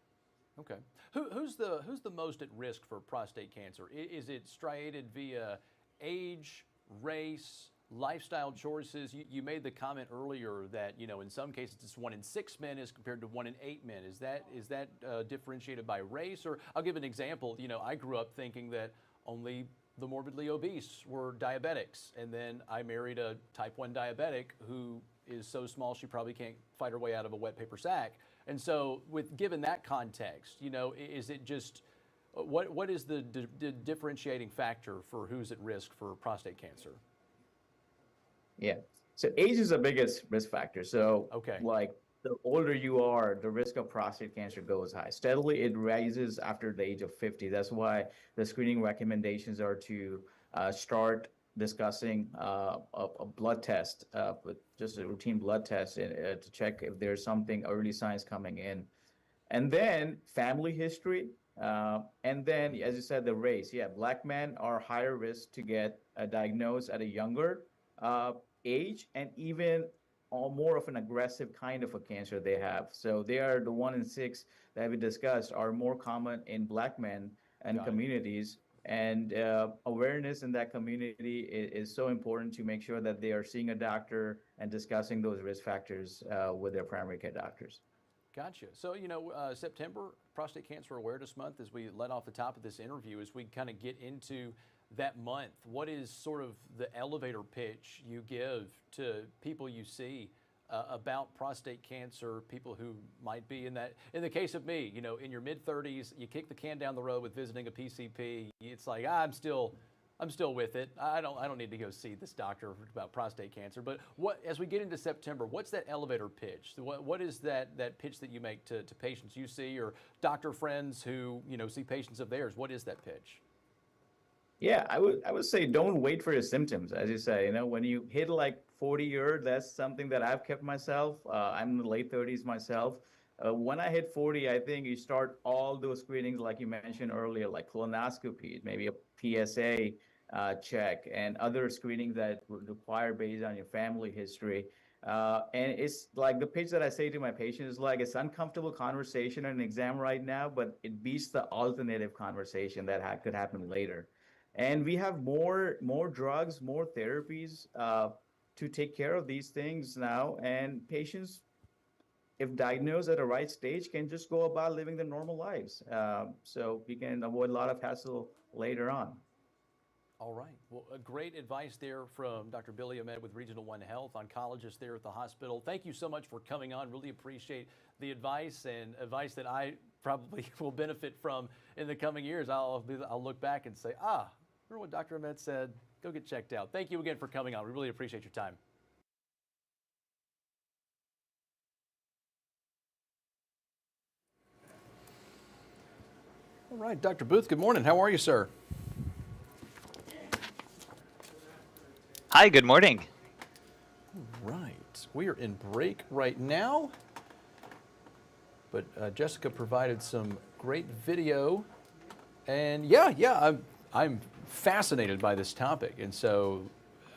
Okay. Who's the most at risk for prostate cancer? Is it striated via age, race, lifestyle choices? You made the comment earlier that in some cases it's 1 in 6 men as compared to 1 in 8 men. Is that differentiated by race? Or I'll give an example. I grew up thinking that only the morbidly obese were diabetics, and then I married a type 1 diabetic who is so small she probably can't fight her way out of a wet paper sack. And so, given that context, is it just what is the differentiating factor for who's at risk for prostate cancer? Yeah. So age is the biggest risk factor. So like the older you are, the risk of prostate cancer goes high. Steadily, it rises after the age of 50. That's why the screening recommendations are to start discussing a blood test, with just a routine blood test to check if there's something early signs coming in. And then family history. And then, as you said, the race. Yeah, Black men are higher risk to get diagnosed at a younger age, and even more of an aggressive kind of a cancer they have. So they are the 1 in 6 that we discussed are more common in Black men and communities. And awareness in that community is so important to make sure that they are seeing a doctor and discussing those risk factors with their primary care doctors. Gotcha. So, September, Prostate Cancer Awareness Month, as we let off the top of this interview, as we kind of get into that month, what is sort of the elevator pitch you give to people you see about prostate cancer, people who might be in the case of me, in your mid-30s, you kick the can down the road with visiting a PCP. It's like, I'm still with it. I don't need to go see this doctor about prostate cancer. But as we get into September, what's that elevator pitch? What is that pitch that you make to patients you see, or doctor friends who see patients of theirs? What is that pitch? Yeah, I would say don't wait for your symptoms. As you say, when you hit like 40 years, that's something that I've kept myself. I'm in the late 30s myself. When I hit 40, I think you start all those screenings like you mentioned earlier, like colonoscopy, maybe a PSA check, and other screenings that require based on your family history. And it's like the pitch that I say to my patients is like, it's uncomfortable conversation in an exam right now, but it beats the alternative conversation that could happen later. And we have more drugs, more therapies to take care of these things now, and patients, if diagnosed at a right stage, can just go about living their normal lives. So we can avoid a lot of hassle later on. All right. Well, great advice there from Dr. Billy Ahmed with Regional One Health, oncologist there at the hospital. Thank you so much for coming on. Really appreciate the advice, and advice that I probably will benefit from in the coming years. I'll look back and say, remember what Dr. Ahmed said? Go get checked out. Thank you again for coming on. We really appreciate your time. All right, Dr. Booth, good morning. How are you, sir? Hi, good morning. All right. We are in break right now, but Jessica provided some great video, and I'm fascinated by this topic. And so,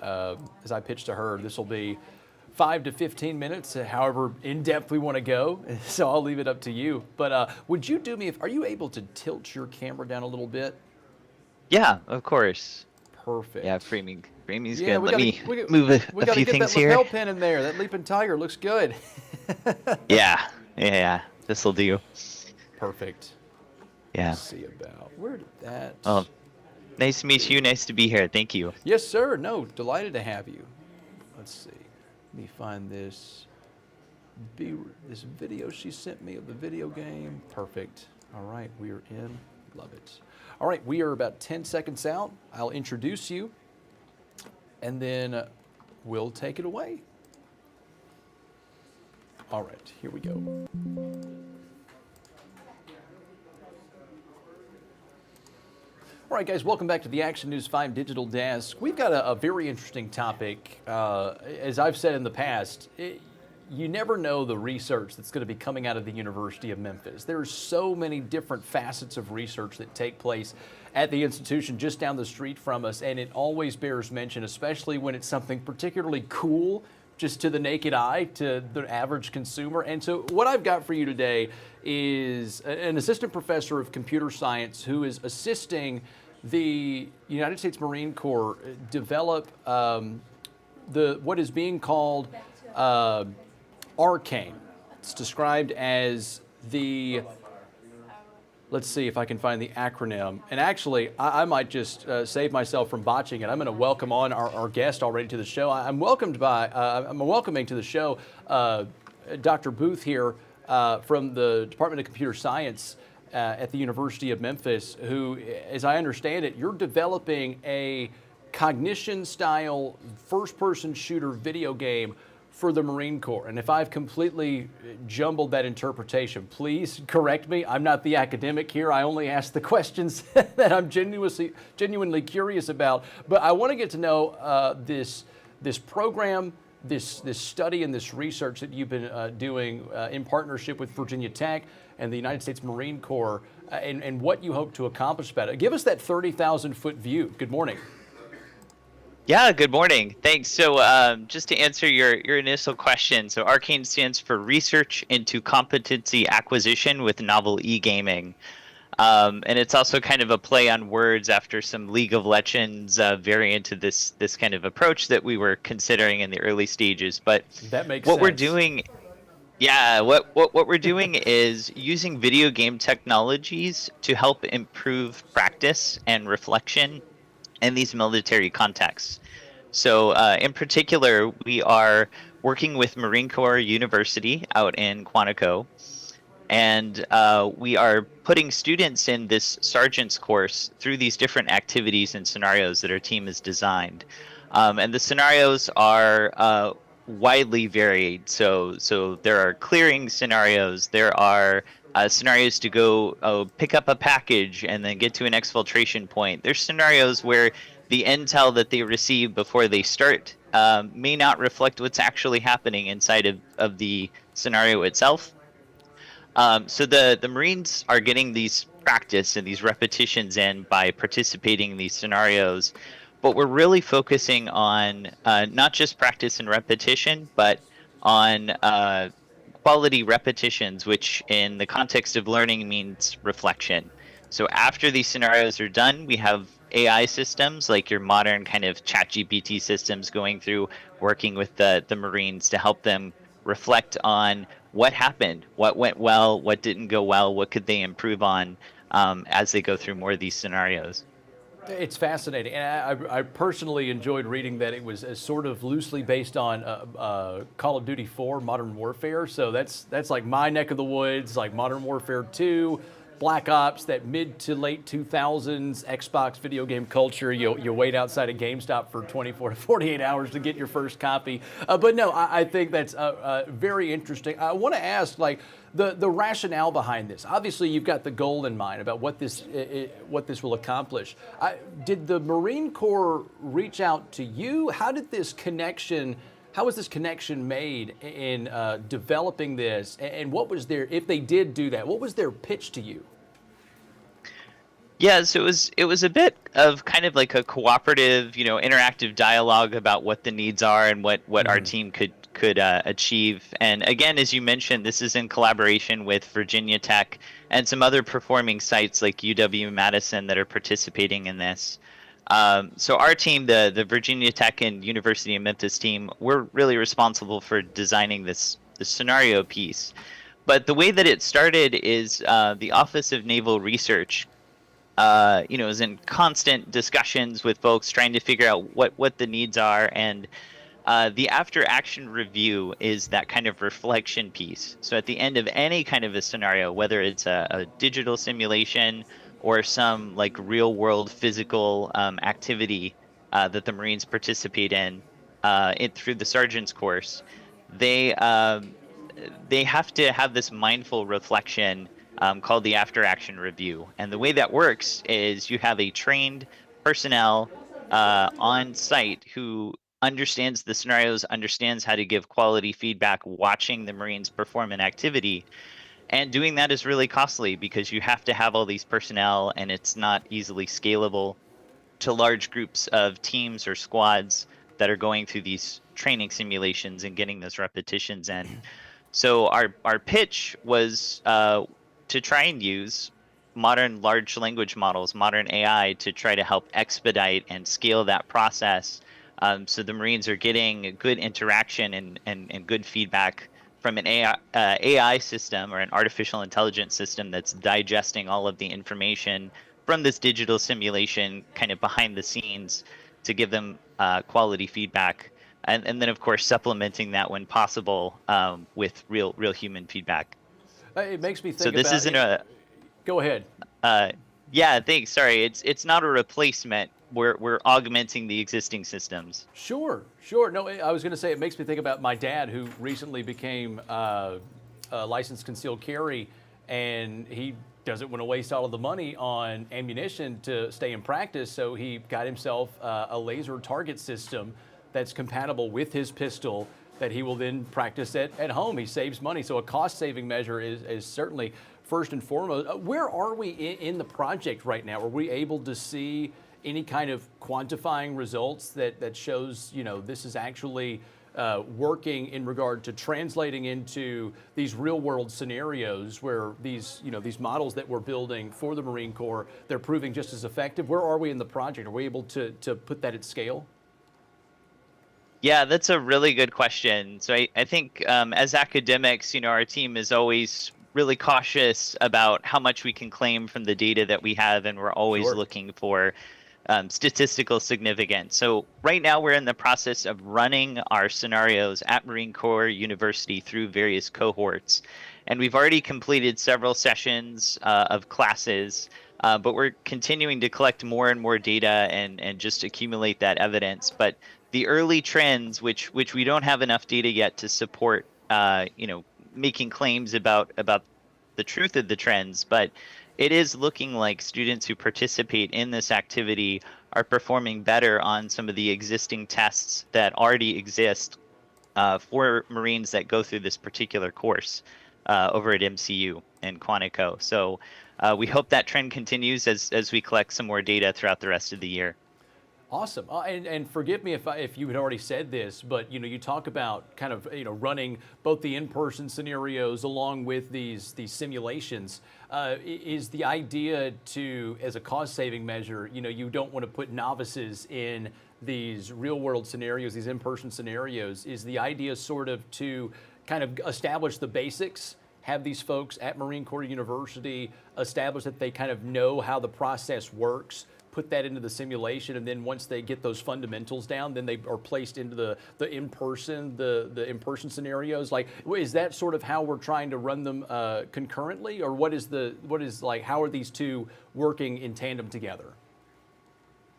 as I pitched to her, this will be 5 to 15 minutes, however in depth we want to go. So I'll leave it up to you. But would you do me? Are you able to tilt your camera down a little bit? Yeah, of course. Perfect. Yeah, framing's Yeah, good. Let me move a few things here. We got to get that lapel pin in there. That leaping tiger looks good. Yeah, this'll do. Perfect. Yeah. Let's see about where did that? Oh, nice to meet you. Nice to be here. Thank you. Yes, sir. No, delighted to have you. Let's see. Let me find this video she sent me of the video game. Perfect. All right, we are in. Love it. All right, we are about 10 seconds out. I'll introduce you, and then we'll take it away. All right, here we go. All right, guys, welcome back to the Action News 5 Digital Desk. We've got a very interesting topic. As I've said in the past, you never know the research that's going to be coming out of the University of Memphis. There's so many different facets of research that take place at the institution just down the street from us, and it always bears mention, especially when it's something particularly cool just to the naked eye, to the average consumer. And so what I've got for you today is an assistant professor of computer science who is assisting the United States Marine Corps develop what is being called Arcane. It's described as the, let's see if I can find the acronym. And actually, I might just save myself from botching it. I'm going to welcome on our guest already to the show. I'm welcoming to the show Dr. Booth here from the Department of Computer Science at the University of Memphis, who, as I understand it, you're developing a cognition-style first-person shooter video game for the Marine Corps. And if I've completely jumbled that interpretation, please correct me. I'm not the academic here. I only ask the questions that I'm genuinely curious about. But I want to get to know this program, this study and this research that you've been doing in partnership with Virginia Tech and the United States Marine Corps, and what you hope to accomplish about it. Give us that 30,000-foot view. Good morning. Yeah, good morning. Thanks. So just to answer your initial question, so Arcane stands for Research into Competency Acquisition with Novel E-Gaming. And it's also kind of a play on words after some League of Legends variant of this kind of approach that we were considering in the early stages. But that makes what sense. We're doing, what we're doing is using video game technologies to help improve practice and reflection in these military contexts. So in particular, we are working with Marine Corps University out in Quantico, and we are putting students in this sergeant's course through these different activities and scenarios that our team has designed. And the scenarios are widely varied. So there are clearing scenarios, there are scenarios to go pick up a package and then get to an exfiltration point. There's scenarios where the intel that they receive before they start may not reflect what's actually happening inside of the scenario itself. So the Marines are getting these practice and these repetitions in by participating in these scenarios. But we're really focusing on not just practice and repetition, but on quality repetitions, which in the context of learning means reflection. So after these scenarios are done, we have AI systems, like your modern kind of ChatGPT systems, going through working with the Marines to help them reflect on what happened, what went well, what didn't go well, what could they improve on as they go through more of these scenarios. It's fascinating, and I personally enjoyed reading that it was sort of loosely based on Call of Duty 4 Modern Warfare. So that's like my neck of the woods, like Modern Warfare 2, Black Ops, that mid to late 2000s Xbox video game culture. You wait outside a GameStop for 24 to 48 hours to get your first copy. But no, I think that's very interesting. I want to ask, like, the rationale behind this. Obviously, you've got the goal in mind about what this will accomplish. Did the Marine Corps reach out to you? How was this connection made in developing this? And what was if they did do that, what was their pitch to you? Yeah, so it was a bit of kind of like a cooperative, interactive dialogue about what the needs are and what our team could achieve. And again, as you mentioned, this is in collaboration with Virginia Tech and some other performing sites like UW-Madison that are participating in this. So our team, the Virginia Tech and University of Memphis team, we're really responsible for designing this scenario piece. But the way that it started is the Office of Naval Research is in constant discussions with folks trying to figure out what the needs are. And the after action review is that kind of reflection piece. So at the end of any kind of a scenario, whether it's a digital simulation or some like real world physical activity that the Marines participate in through the sergeant's course, they have to have this mindful reflection called the after action review. And the way that works is you have a trained personnel on site who understands the scenarios, understands how to give quality feedback watching the Marines perform an activity. And doing that is really costly because you have to have all these personnel, and it's not easily scalable to large groups of teams or squads that are going through these training simulations and getting those repetitions in. So our pitch was to try and use modern large language models, modern AI, to try to help expedite and scale that process. So the Marines are getting good interaction and good feedback from an AI system or an artificial intelligence system that's digesting all of the information from this digital simulation kind of behind the scenes to give them quality feedback. And then, of course, supplementing that when possible with real human feedback. It makes me think so this about isn't it. Go ahead. Yeah, thanks. Sorry, it's not a replacement. We're augmenting the existing systems. Sure. No, I was going to say it makes me think about my dad, who recently became a licensed concealed carry, and he doesn't want to waste all of the money on ammunition to stay in practice, so he got himself a laser target system that's compatible with his pistol that he will then practice at home. He saves money, so a cost-saving measure is certainly first and foremost. Where are we in the project right now? Are we able to see any kind of quantifying results that shows, this is actually working in regard to translating into these real-world scenarios where these models that we're building for the Marine Corps, they're proving just as effective? Where are we in the project? Are we able to put that at scale? Yeah, that's a really good question. So I think as academics, our team is always really cautious about how much we can claim from the data that we have, and we're always looking for statistical significance. So right now we're in the process of running our scenarios at Marine Corps University through various cohorts. And we've already completed several sessions of classes, but we're continuing to collect more and more data and just accumulate that evidence. But the early trends, which we don't have enough data yet to support, making claims about the truth of the trends, but it is looking like students who participate in this activity are performing better on some of the existing tests that already exist for Marines that go through this particular course over at MCU and Quantico. So we hope that trend continues as we collect some more data throughout the rest of the year. Awesome. And forgive me if you had already said this, but you talk about kind of running both the in-person scenarios along with these simulations. Is the idea to, as a cost-saving measure, you don't want to put novices in these real-world scenarios, these in-person scenarios? Is the idea sort of to kind of establish the basics? Have these folks at Marine Corps University establish that they kind of know how the process works, put that into the simulation, and then once they get those fundamentals down, then they are placed into the in-person scenarios? Like, is that sort of how we're trying to run them concurrently, or how are these two working in tandem together?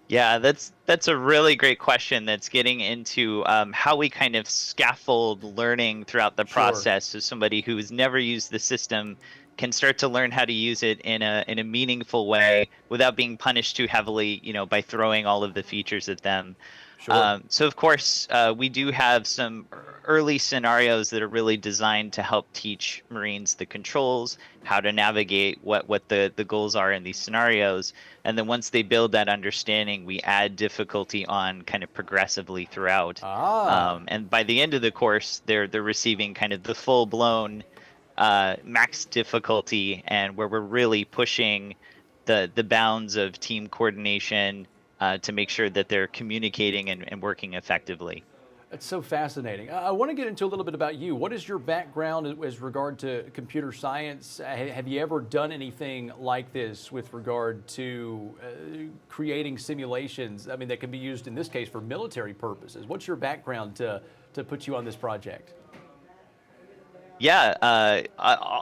Yeah, that's a really great question. That's getting into how we kind of scaffold learning throughout the process, so somebody who has never used the system can start to learn how to use it in a meaningful way without being punished too heavily, by throwing all of the features at them. Sure. So of course, we do have some early scenarios that are really designed to help teach Marines the controls, how to navigate what the goals are in these scenarios. And then once they build that understanding, we add difficulty on kind of progressively throughout. And by the end of the course, they're receiving kind of the full-blown max difficulty, and where we're really pushing the bounds of team coordination to make sure that they're communicating and working effectively. That's so fascinating. I want to get into a little bit about you. What is your background as regard to computer science? Have you ever done anything like this with regard to creating simulations? I mean, that can be used in this case for military purposes. What's your background to put you on this project? Yeah,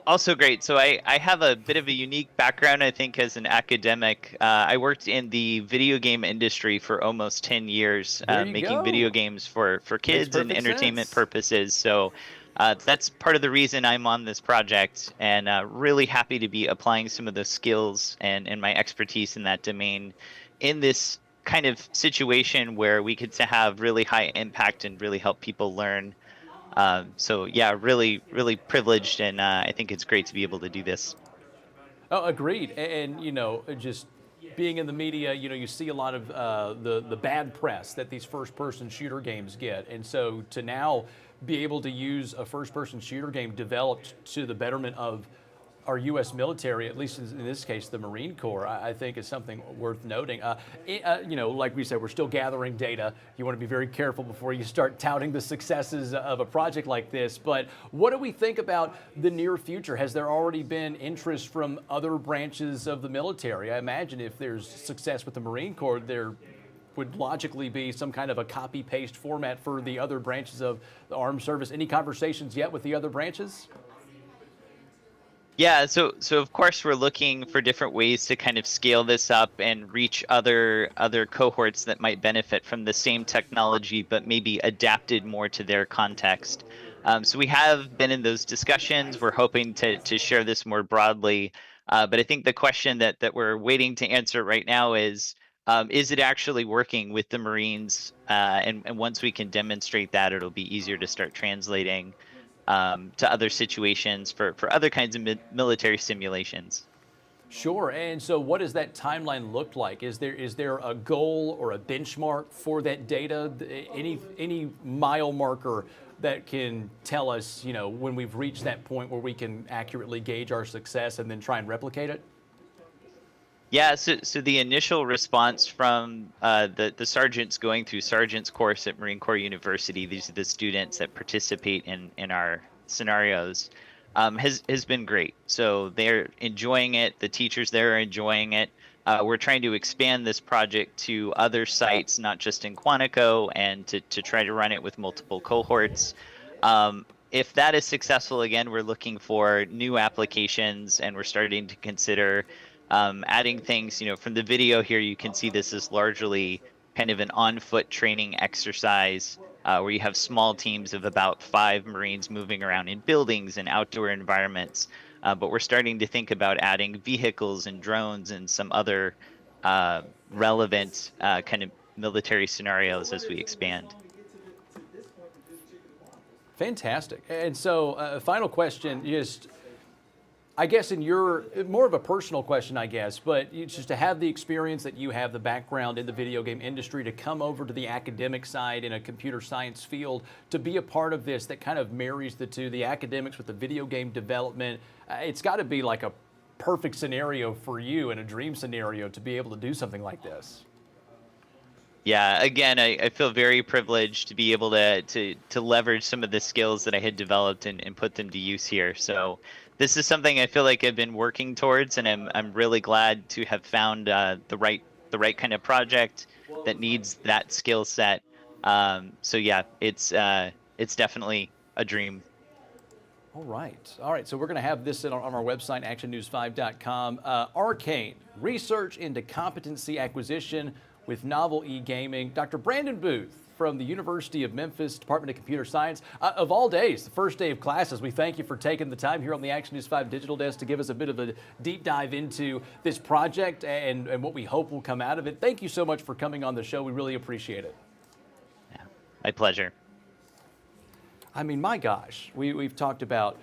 also great. So I have a bit of a unique background, I think, as an academic. I worked in the video game industry for almost 10 years, making video games for kids and entertainment purposes. So that's part of the reason I'm on this project, and really happy to be applying some of the skills and my expertise in that domain in this kind of situation where we could have really high impact and really help people learn. So yeah, really, really privileged, and I think it's great to be able to do this. Oh, agreed. And just being in the media, you see a lot of the bad press that these first-person shooter games get, and so to now be able to use a first-person shooter game developed to the betterment of our U.S. military, at least in this case, the Marine Corps, I think is something worth noting. Like we said, we're still gathering data. You want to be very careful before you start touting the successes of a project like this. But what do we think about the near future? Has there already been interest from other branches of the military? I imagine if there's success with the Marine Corps, there would logically be some kind of a copy-paste format for the other branches of the armed service. Any conversations yet with the other branches? Yeah, so of course we're looking for different ways to kind of scale this up and reach other cohorts that might benefit from the same technology, but maybe adapted more to their context. So we have been in those discussions. We're hoping to share this more broadly, but I think the question that we're waiting to answer right now is it actually working with the Marines? And once we can demonstrate that, it'll be easier to start translating to other situations for other kinds of military simulations. Sure. And so what does that timeline look like? Is there a goal or a benchmark for that data? Any mile marker that can tell us, when we've reached that point where we can accurately gauge our success and then try and replicate it? Yeah, so the initial response from the sergeants going through sergeant's course at Marine Corps University, these are the students that participate in our scenarios, has been great. So they're enjoying it. The teachers there are enjoying it. We're trying to expand this project to other sites, not just in Quantico, and to try to run it with multiple cohorts. If that is successful, again, we're looking for new applications, and we're starting to consider adding things. From the video here, you can see this is largely kind of an on-foot training exercise where you have small teams of about 5 Marines moving around in buildings and outdoor environments. But we're starting to think about adding vehicles and drones and some other relevant kind of military scenarios as we expand. Fantastic. And so, final question, I guess in your, more of a personal question, I guess, but it's just to have the experience that you have, the background in the video game industry, to come over to the academic side in a computer science field, to be a part of this that kind of marries the two, the academics with the video game development. It's got to be like a perfect scenario for you and a dream scenario to be able to do something like this. Yeah, again, I feel very privileged to be able to leverage some of the skills that I had developed and put them to use here. So this is something I feel like I've been working towards, and I'm really glad to have found the right kind of project that needs that skill set. So yeah, it's definitely a dream. All right. All right. So we're going to have this on our website, actionnews5.com. Arcane, research into competency acquisition with novel e-gaming. Dr. Brandon Booth from the University of Memphis Department of Computer Science. Of all days, the first day of classes, we thank you for taking the time here on the Action News 5 Digital Desk to give us a bit of a deep dive into this project and what we hope will come out of it. Thank you so much for coming on the show. We really appreciate it. Yeah, my pleasure. I mean, my gosh, we've talked about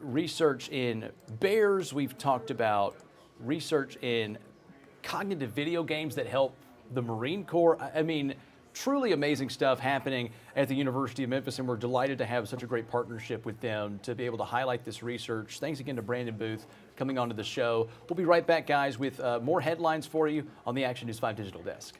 research in bears. We've talked about research in cognitive video games that help the Marine Corps. I mean, truly amazing stuff happening at the University of Memphis, and we're delighted to have such a great partnership with them to be able to highlight this research. Thanks again to Brandon Booth coming onto the show. We'll be right back, guys, with more headlines for you on the Action News 5 Digital Desk.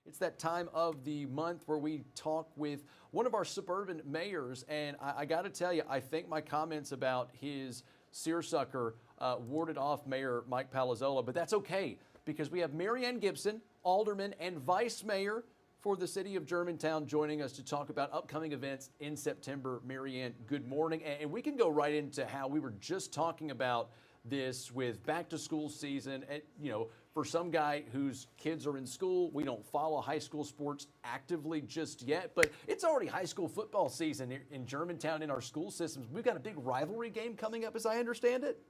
It's that time of the month where we talk with one of our suburban mayors, and I got to tell you, I think my comments about his seersucker warded off Mayor Mike Palazzolo, but that's okay because we have Marianne Gibson, alderman and vice mayor for the city of Germantown, joining us to talk about upcoming events in September. Marianne, good morning, and we can go right into how we were just talking about this with back to school season. And, you know, for some guy whose kids are in school, we don't follow high school sports actively just yet, but it's already high school football season in Germantown in our school systems. We've got a big rivalry game coming up, as I understand it.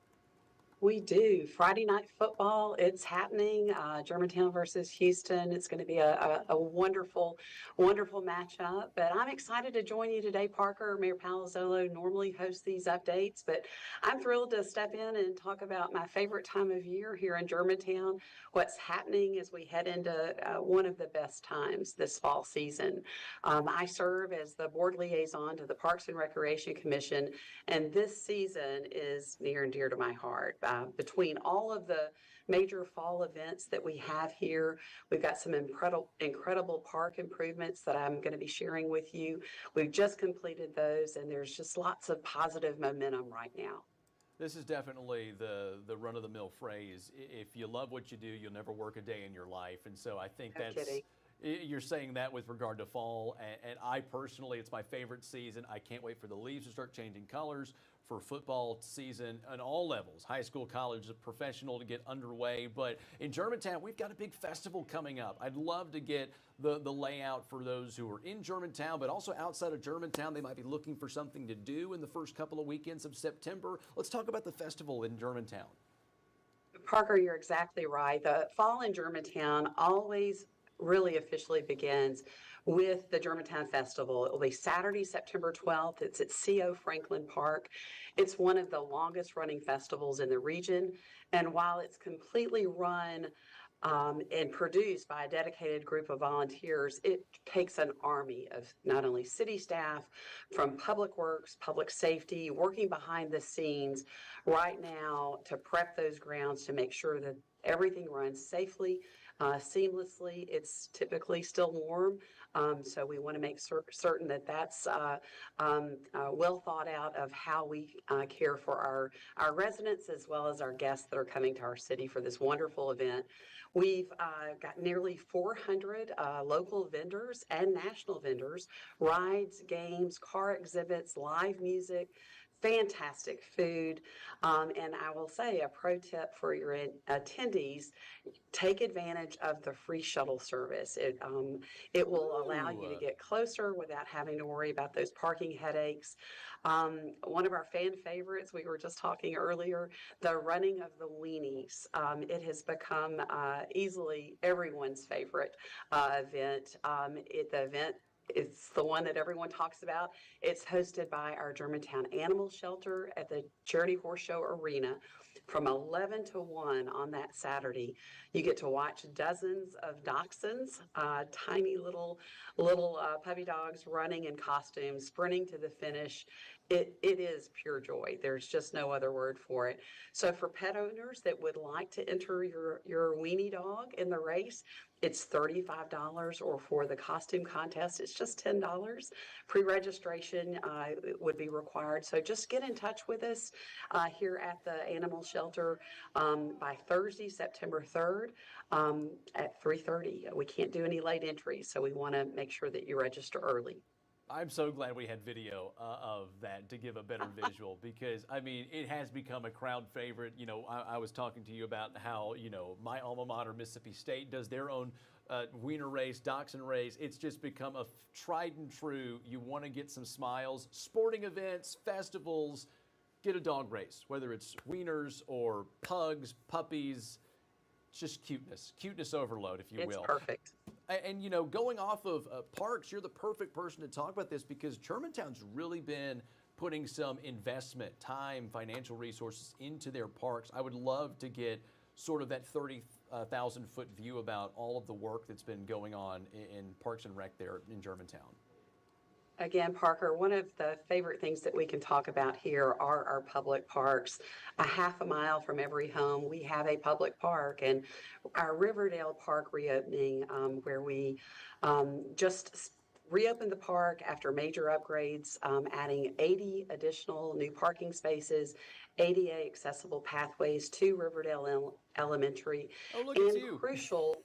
We do. Friday night football, it's happening. Germantown versus Houston. It's going to be a wonderful, wonderful matchup. But I'm excited to join you today, Parker. Mayor Palazzolo normally hosts these updates, but I'm thrilled to step in and talk about my favorite time of year here in Germantown, what's happening as we head into one of the best times this fall season. I serve as the board liaison to the Parks and Recreation Commission, and this season is near and dear to my heart. Between all of the major fall events that we have here, we've got some incredible park improvements that I'm going to be sharing with you. We've just completed those, and there's just lots of positive momentum right now. This is definitely the run-of-the-mill phrase. If you love what you do, you'll never work a day in your life. And so I think No kidding. You're saying that with regard to fall, and I personally, it's my favorite season. I can't wait for the leaves to start changing colors, for football season on all levels, high school, college, professional, to get underway. But in Germantown, we've got a big festival coming up. I'd love to get the layout for those who are in Germantown, but also outside of Germantown. They might be looking for something to do in the first couple of weekends of September. Let's talk about the festival in Germantown. Parker, you're exactly right. The fall in Germantown always really officially begins with the Germantown Festival. It will be Saturday, September 12th. It's at C.O. Franklin Park. It's one of the longest running festivals in the region. And while it's completely run and produced by a dedicated group of volunteers, it takes an army of not only city staff from public works, public safety, working behind the scenes right now to prep those grounds to make sure that everything runs safely, seamlessly. It's typically still warm, so we want to make certain that that's well thought out of how we care for our residents as well as our guests that are coming to our city for this wonderful event. We've got nearly 400 local vendors and national vendors, rides, games, car exhibits, live music, fantastic food. And I will say a pro tip for your attendees, take advantage of the free shuttle service. It will allow you to get closer without having to worry about those parking headaches. One of our fan favorites, we were just talking earlier, the running of the weenies. It has become easily everyone's favorite event. The event, it's the one that everyone talks about. It's hosted by our Germantown Animal Shelter at the Charity Horse Show Arena from 11 to 1 on that Saturday. You get to watch dozens of dachshunds, tiny little puppy dogs running in costumes, sprinting to the finish. It is pure joy. There's just no other word for it. So for pet owners that would like to enter your weenie dog in the race, it's $35, or for the costume contest, it's just $10. Pre-registration would be required. So just get in touch with us here at the Animal Shelter by Thursday, September 3rd at 3:30. We can't do any late entries, so we want to make sure that you register early. I'm so glad we had video of that to give a better visual, because, I mean, it has become a crowd favorite. You know, I was talking to you about how, you know, my alma mater, Mississippi State, does their own wiener race, dachshund race. It's just become a tried and true, you want to get some smiles, sporting events, festivals, get a dog race, whether it's wieners or pugs, puppies. Just cuteness overload, if you will. It's perfect. And, you know, going off of parks, you're the perfect person to talk about this, because Germantown's really been putting some investment, time, financial resources into their parks. I would love to get sort of that 30,000-foot view about all of the work that's been going on in Parks and Rec there in Germantown. Again, Parker, one of the favorite things that we can talk about here are our public parks. A half a mile from every home, we have a public park, and our Riverdale Park reopening, where we just reopened the park after major upgrades, adding 80 additional new parking spaces, ADA accessible pathways to Riverdale Elementary, Oh, look and at you. crucial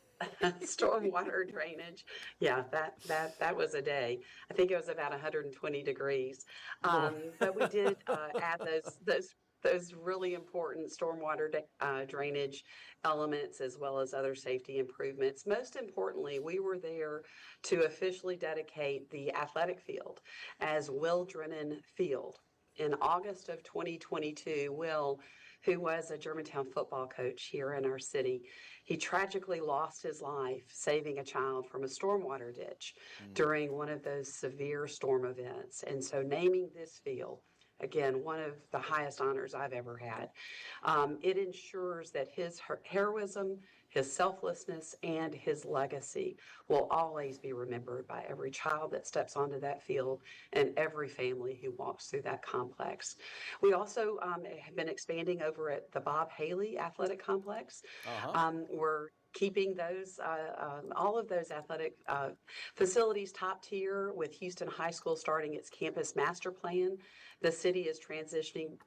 stormwater drainage. Yeah, that was a day. I think it was about 120 degrees. But we did add those really important stormwater drainage elements, as well as other safety improvements. Most importantly, we were there to officially dedicate the athletic field as Will Drennan Field. In August of 2022, Will, who was a Germantown football coach here in our city, he tragically lost his life saving a child from a stormwater ditch during one of those severe storm events. And so naming this field, again, one of the highest honors I've ever had, it ensures that his heroism, his selflessness, and his legacy will always be remembered by every child that steps onto that field and every family who walks through that complex. We also have been expanding over at the Bob Haley Athletic Complex. We're keeping those, all of those athletic facilities top tier, with Houston High School starting its campus master plan. The city is transitioning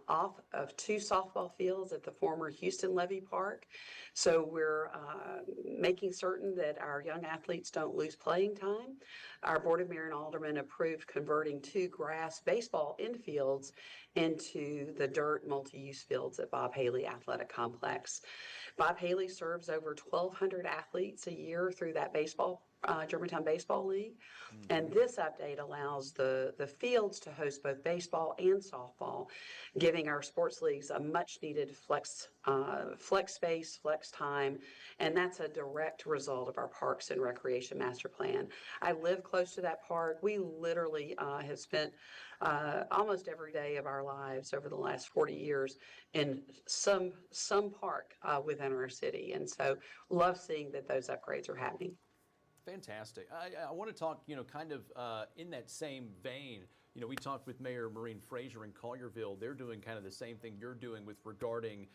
off of 2 softball fields at the former Houston Levy Park. So we're making certain that our young athletes don't lose playing time. Our Board of Mayor and Aldermen approved converting 2 grass baseball infields into the dirt multi-use fields at Bob Haley Athletic Complex. Bob Haley serves over 1,200 athletes a year through that Germantown Baseball League. And this update allows the fields to host both baseball and softball, giving our sports leagues a much needed flex space, flex time, and that's a direct result of our Parks and Recreation Master Plan. I live close to that park. We literally have spent almost every day of our lives over the last 40 years in some park within our city, and so love seeing that those upgrades are happening. Fantastic. I want to talk, kind of in that same vein. We talked with Mayor Maureen Fraser in Collierville. They're doing kind of the same thing you're doing with regarding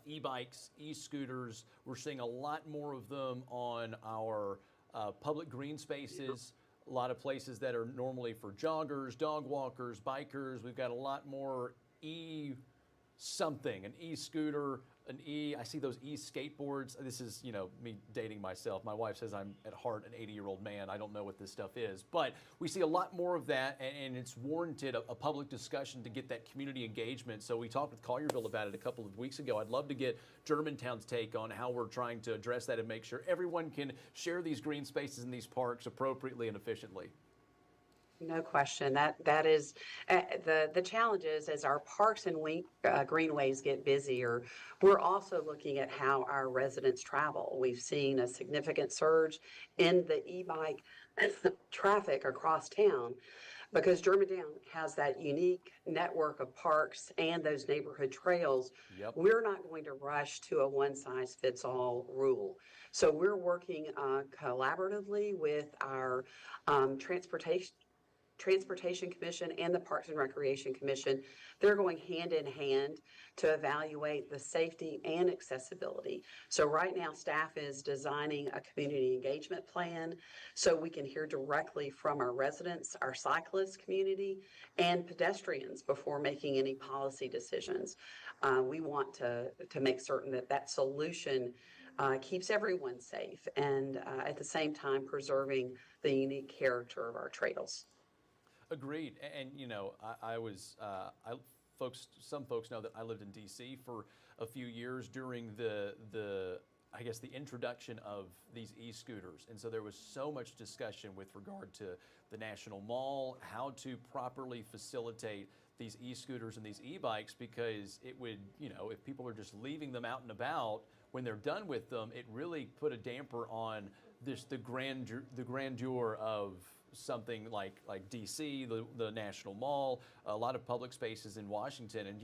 e-bikes, e-scooters. We're seeing a lot more of them on our public green spaces. A lot of places that are normally for joggers, dog walkers, bikers. We've got a lot more something, an e-scooter, I see those e-skateboards. This is, me dating myself. My wife says I'm at heart an 80-year-old man. I don't know what this stuff is. But we see a lot more of that, and it's warranted a public discussion to get that community engagement. So we talked with Collierville about it a couple of weeks ago. I'd love to get Germantown's take on how we're trying to address that and make sure everyone can share these green spaces in these parks appropriately and efficiently. No question. That is the challenge is as our parks and greenways get busier, we're also looking at how our residents travel. We've seen a significant surge in the e-bike traffic across town because Germantown has that unique network of parks and those neighborhood trails. Yep. We're not going to rush to a one-size-fits-all rule. So we're working collaboratively with our Transportation Commission and the Parks and Recreation Commission. They're going hand in hand to evaluate the safety and accessibility. So right now staff is designing a community engagement plan so we can hear directly from our residents, our cyclist community, and pedestrians before making any policy decisions. We want to make certain that solution keeps everyone safe and at the same time preserving the unique character of our trails. Agreed. And some folks know that I lived in D.C. for a few years during the introduction of these e-scooters. And so there was so much discussion with regard to the National Mall, how to properly facilitate these e-scooters and these e-bikes, because it would, if people are just leaving them out and about, when they're done with them, it really put a damper on the grandeur of something like DC, the National Mall, a lot of public spaces in Washington, and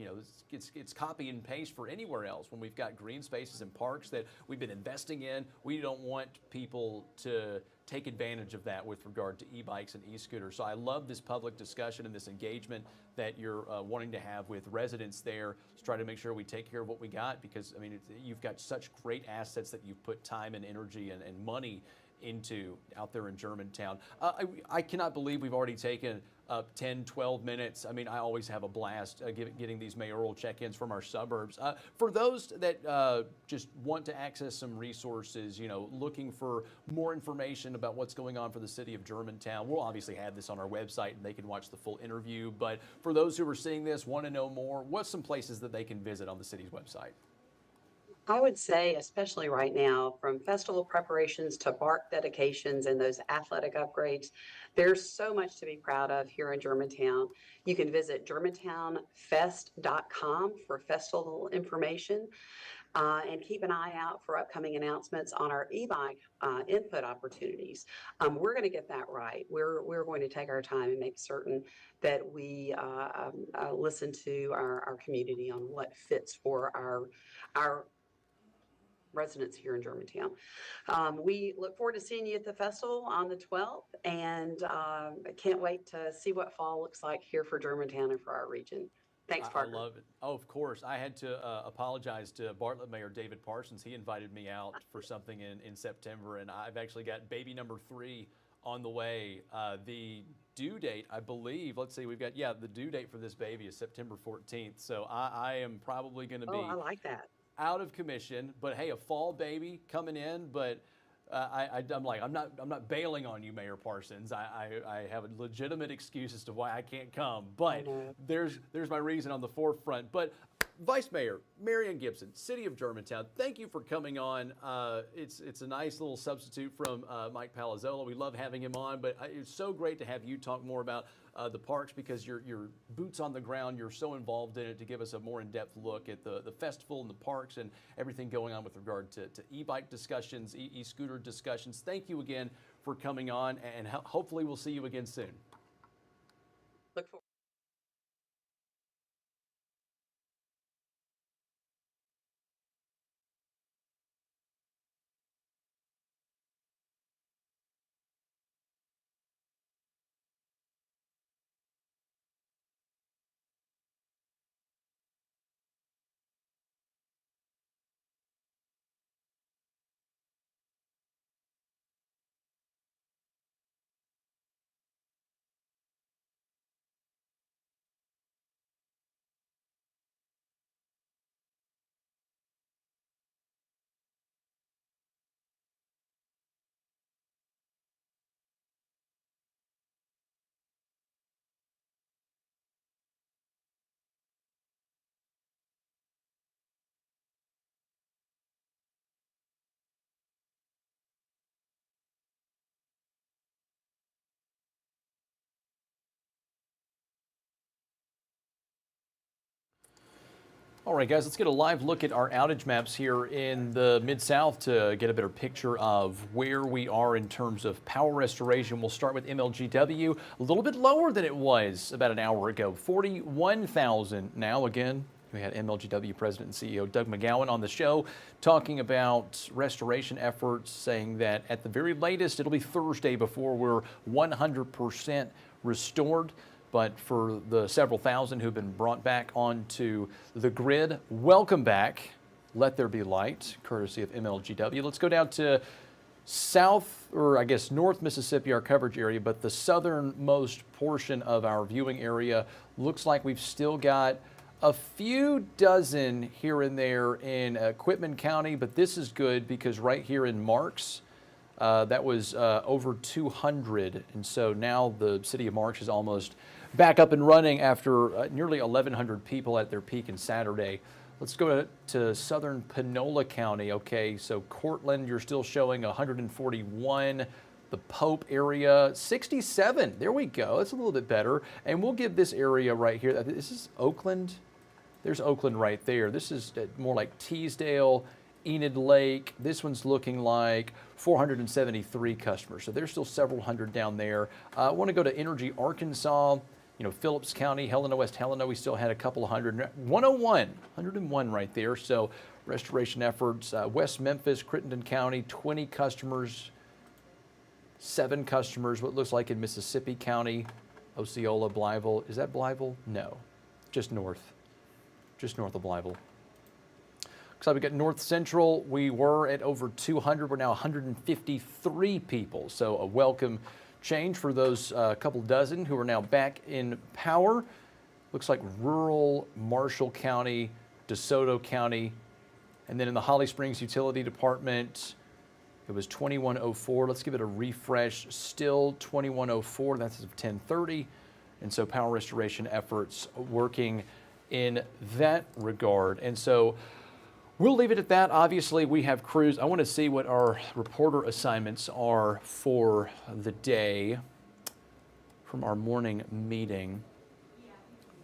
it's copy and paste for anywhere else. When we've got green spaces and parks that we've been investing in, we don't want people to take advantage of that with regard to e-bikes and e-scooters. So I love this public discussion and this engagement that you're wanting to have with residents there to try to make sure we take care of what we got, because you've got such great assets that you've put time and energy and money into out there in Germantown. I cannot believe we've already taken 10, 12 minutes. I always have a blast getting these mayoral check-ins from our suburbs. For those that just want to access some resources, looking for more information about what's going on for the city of Germantown, we'll obviously have this on our website and they can watch the full interview. But for those who are seeing this, want to know more, what's some places that they can visit on the city's website? I would say, especially right now, from festival preparations to bark dedications and those athletic upgrades, there's so much to be proud of here in Germantown. You can visit germantownfest.com for festival information and keep an eye out for upcoming announcements on our e-bike input opportunities. We're going to get that right. We're going to take our time and make certain that we listen to our community on what fits for our residents here in Germantown. We look forward to seeing you at the festival on the 12th, and I can't wait to see what fall looks like here for Germantown and for our region. Thanks, Parker. I love it. Oh, of course. I had to apologize to Bartlett Mayor David Parsons. He invited me out for something in September, and I've actually got baby number 3 on the way. The due date, I believe, let's see, we've got, yeah, the due date for this baby is September 14th. So I am probably going to Oh, be I like that. out of commission, but hey, a fall baby coming in, but I'm like, I'm not bailing on you, Mayor Parsons. I have a legitimate excuse as to why I can't come, but know. there's my reason on the forefront. But Vice Mayor Marianne Gibson, City of Germantown, thank you for coming on. It's a nice little substitute from Mike Palazzola. We love having him on, but it's so great to have you talk more about the parks, because you're boots on the ground. You're so involved in it, to give us a more in-depth look at the festival and the parks and everything going on with regard to e-bike discussions, e-scooter discussions. Thank you again for coming on, and hopefully we'll see you again soon. Look forward. All right, guys, let's get a live look at our outage maps here in the Mid-South to get a better picture of where we are in terms of power restoration. We'll start with MLGW, a little bit lower than it was about an hour ago, 41,000 now. Again, we had MLGW President and CEO Doug McGowan on the show talking about restoration efforts, saying that at the very latest, it'll be Thursday before we're 100% restored. But for the several thousand who've been brought back onto the grid, welcome back. Let there be light, courtesy of MLGW. Let's go down to south, or I guess North Mississippi, our coverage area, but the southernmost portion of our viewing area looks like we've still got a few dozen here and there in Quitman County, but this is good because right here in Marks, that was over 200, and so now the city of Marks is almost back up and running after nearly 1,100 people at their peak in Saturday. Let's go to southern Panola County. Okay, so Cortland, you're still showing 141. The Pope area, 67. There we go. That's a little bit better. And we'll give this area right here. This is Oakland. There's Oakland right there. This is more like Teasdale, Enid Lake. This one's looking like 473 customers. So there's still several hundred down there. I want to go to Energy Arkansas. You know, Phillips County, Helena, West Helena, we still had a couple of hundred. 101 right there. So restoration efforts. West Memphis, Crittenden County, 20 customers, 7 customers. What looks like in Mississippi County, Osceola, Blytheville. Is that Blytheville? No, just north of Blytheville. Looks like we got North Central. We were at over 200. We're now 153 people. So a welcome change for those couple dozen who are now back in power. Looks like rural Marshall County, DeSoto County, and then in the Holly Springs Utility Department, it was 2104. Let's give it a refresh. Still 2104. That's as of 10:30. And so power restoration efforts working in that regard. And so we'll leave it at that. Obviously, we have crews. I want to see what our reporter assignments are for the day from our morning meeting.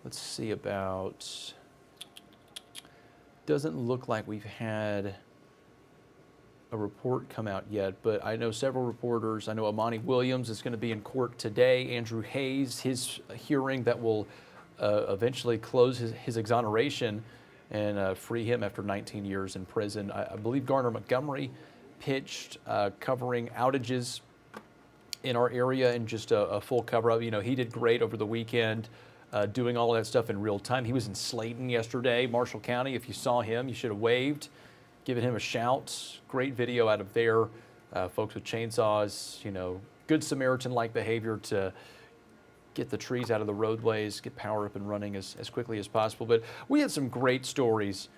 Let's see about, doesn't look like we've had a report come out yet, but I know several reporters. I know Amani Williams is going to be in court today. Andrew Hayes, his hearing that will eventually close his exoneration and free him after 19 years in prison. I believe Garner Montgomery pitched covering outages in our area and just a full cover up. You know, he did great over the weekend doing all of that stuff in real time. He was in Slayton yesterday, Marshall County. If you saw him, you should have waved, given him a shout. Great video out of there. Folks with chainsaws, you know, good Samaritan-like behavior to get the trees out of the roadways, get power up and running as quickly as possible. But we had some great stories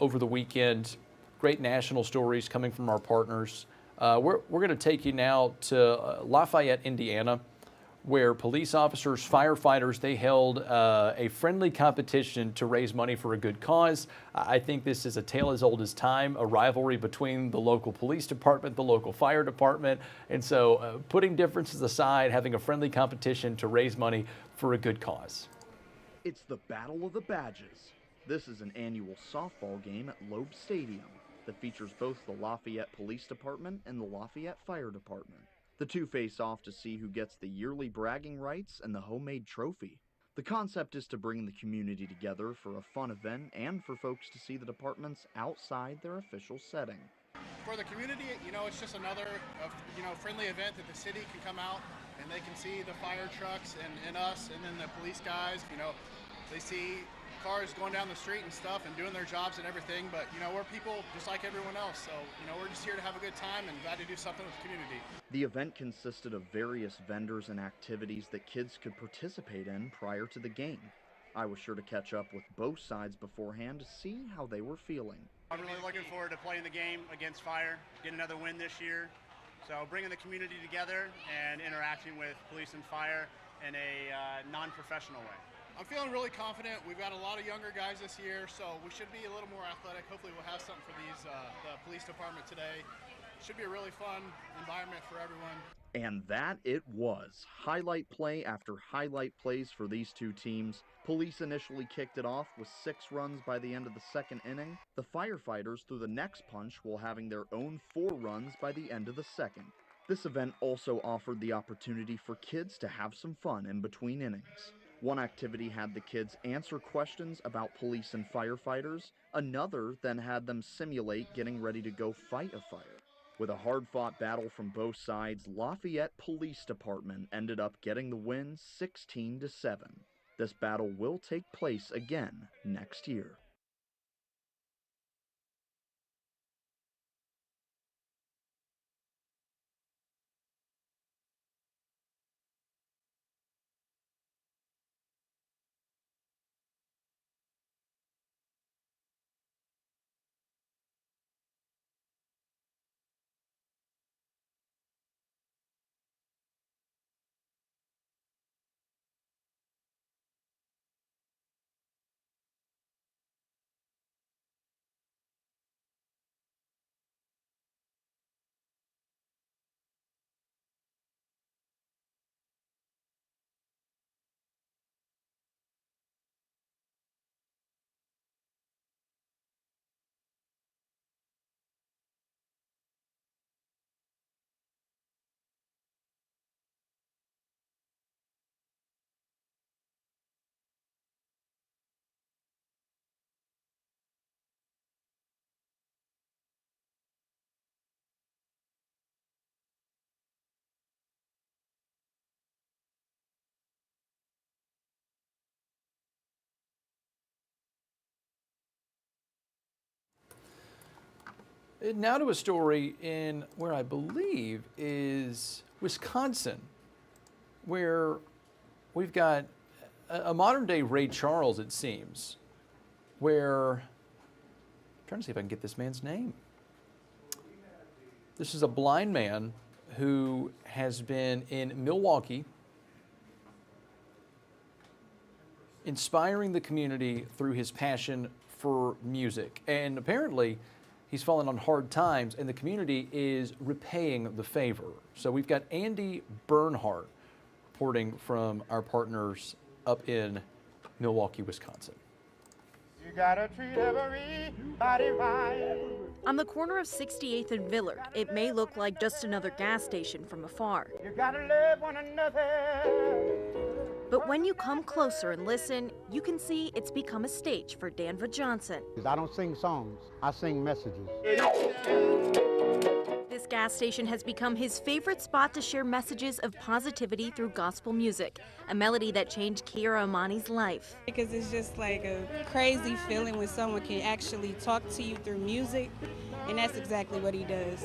over the weekend, great national stories coming from our partners. We're going to take you now to Lafayette, Indiana, where police officers, firefighters, they held a friendly competition to raise money for a good cause. I think this is a tale as old as time, a rivalry between the local police department, the local fire department. And so putting differences aside, having a friendly competition to raise money for a good cause. It's the Battle of the Badges. This is an annual softball game at Loeb Stadium that features both the Lafayette Police Department and the Lafayette Fire Department. The two face off to see who gets the yearly bragging rights and the homemade trophy. The concept is to bring the community together for a fun event and for folks to see the departments outside their official setting. For the community, it's just another, friendly event that the city can come out and they can see the fire trucks and us, and then the police guys, they see cars going down the street and stuff and doing their jobs and everything, but we're people just like everyone else, so we're just here to have a good time and glad to do something with the community. The event consisted of various vendors and activities that kids could participate in prior to the game. I was sure to catch up with both sides beforehand to see how they were feeling. I'm really looking forward to playing the game against fire, get another win this year, so bringing the community together and interacting with police and fire in a non-professional way. I'm feeling really confident. We've got a lot of younger guys this year, so we should be a little more athletic. Hopefully we'll have something for the police department today. Should be a really fun environment for everyone. And that it was. Highlight play after highlight plays for these two teams. Police initially kicked it off with 6 runs by the end of the second inning. The firefighters threw the next punch while having their own 4 runs by the end of the second. This event also offered the opportunity for kids to have some fun in between innings. One activity had the kids answer questions about police and firefighters. Another then had them simulate getting ready to go fight a fire. With a hard-fought battle from both sides, Lafayette Police Department ended up getting the win 16-7. This battle will take place again next year. Now to a story in where I believe is Wisconsin, where we've got a modern day Ray Charles, it seems, where, I'm trying to see if I can get this man's name. This is a blind man who has been in Milwaukee inspiring the community through his passion for music. And apparently, he's fallen on hard times, and the community is repaying the favor. So we've got Andy Bernhardt reporting from our partners up in Milwaukee, Wisconsin. You gotta treat everybody right. On the corner of 68th and Villard, it may look like just another gas station from afar. You gotta love one another. But when you come closer and listen, you can see it's become a stage for Danva Johnson. I don't sing songs, I sing messages. This gas station has become his favorite spot to share messages of positivity through gospel music, a melody that changed Kiera Amani's life. Because it's just like a crazy feeling when someone can actually talk to you through music, and that's exactly what he does.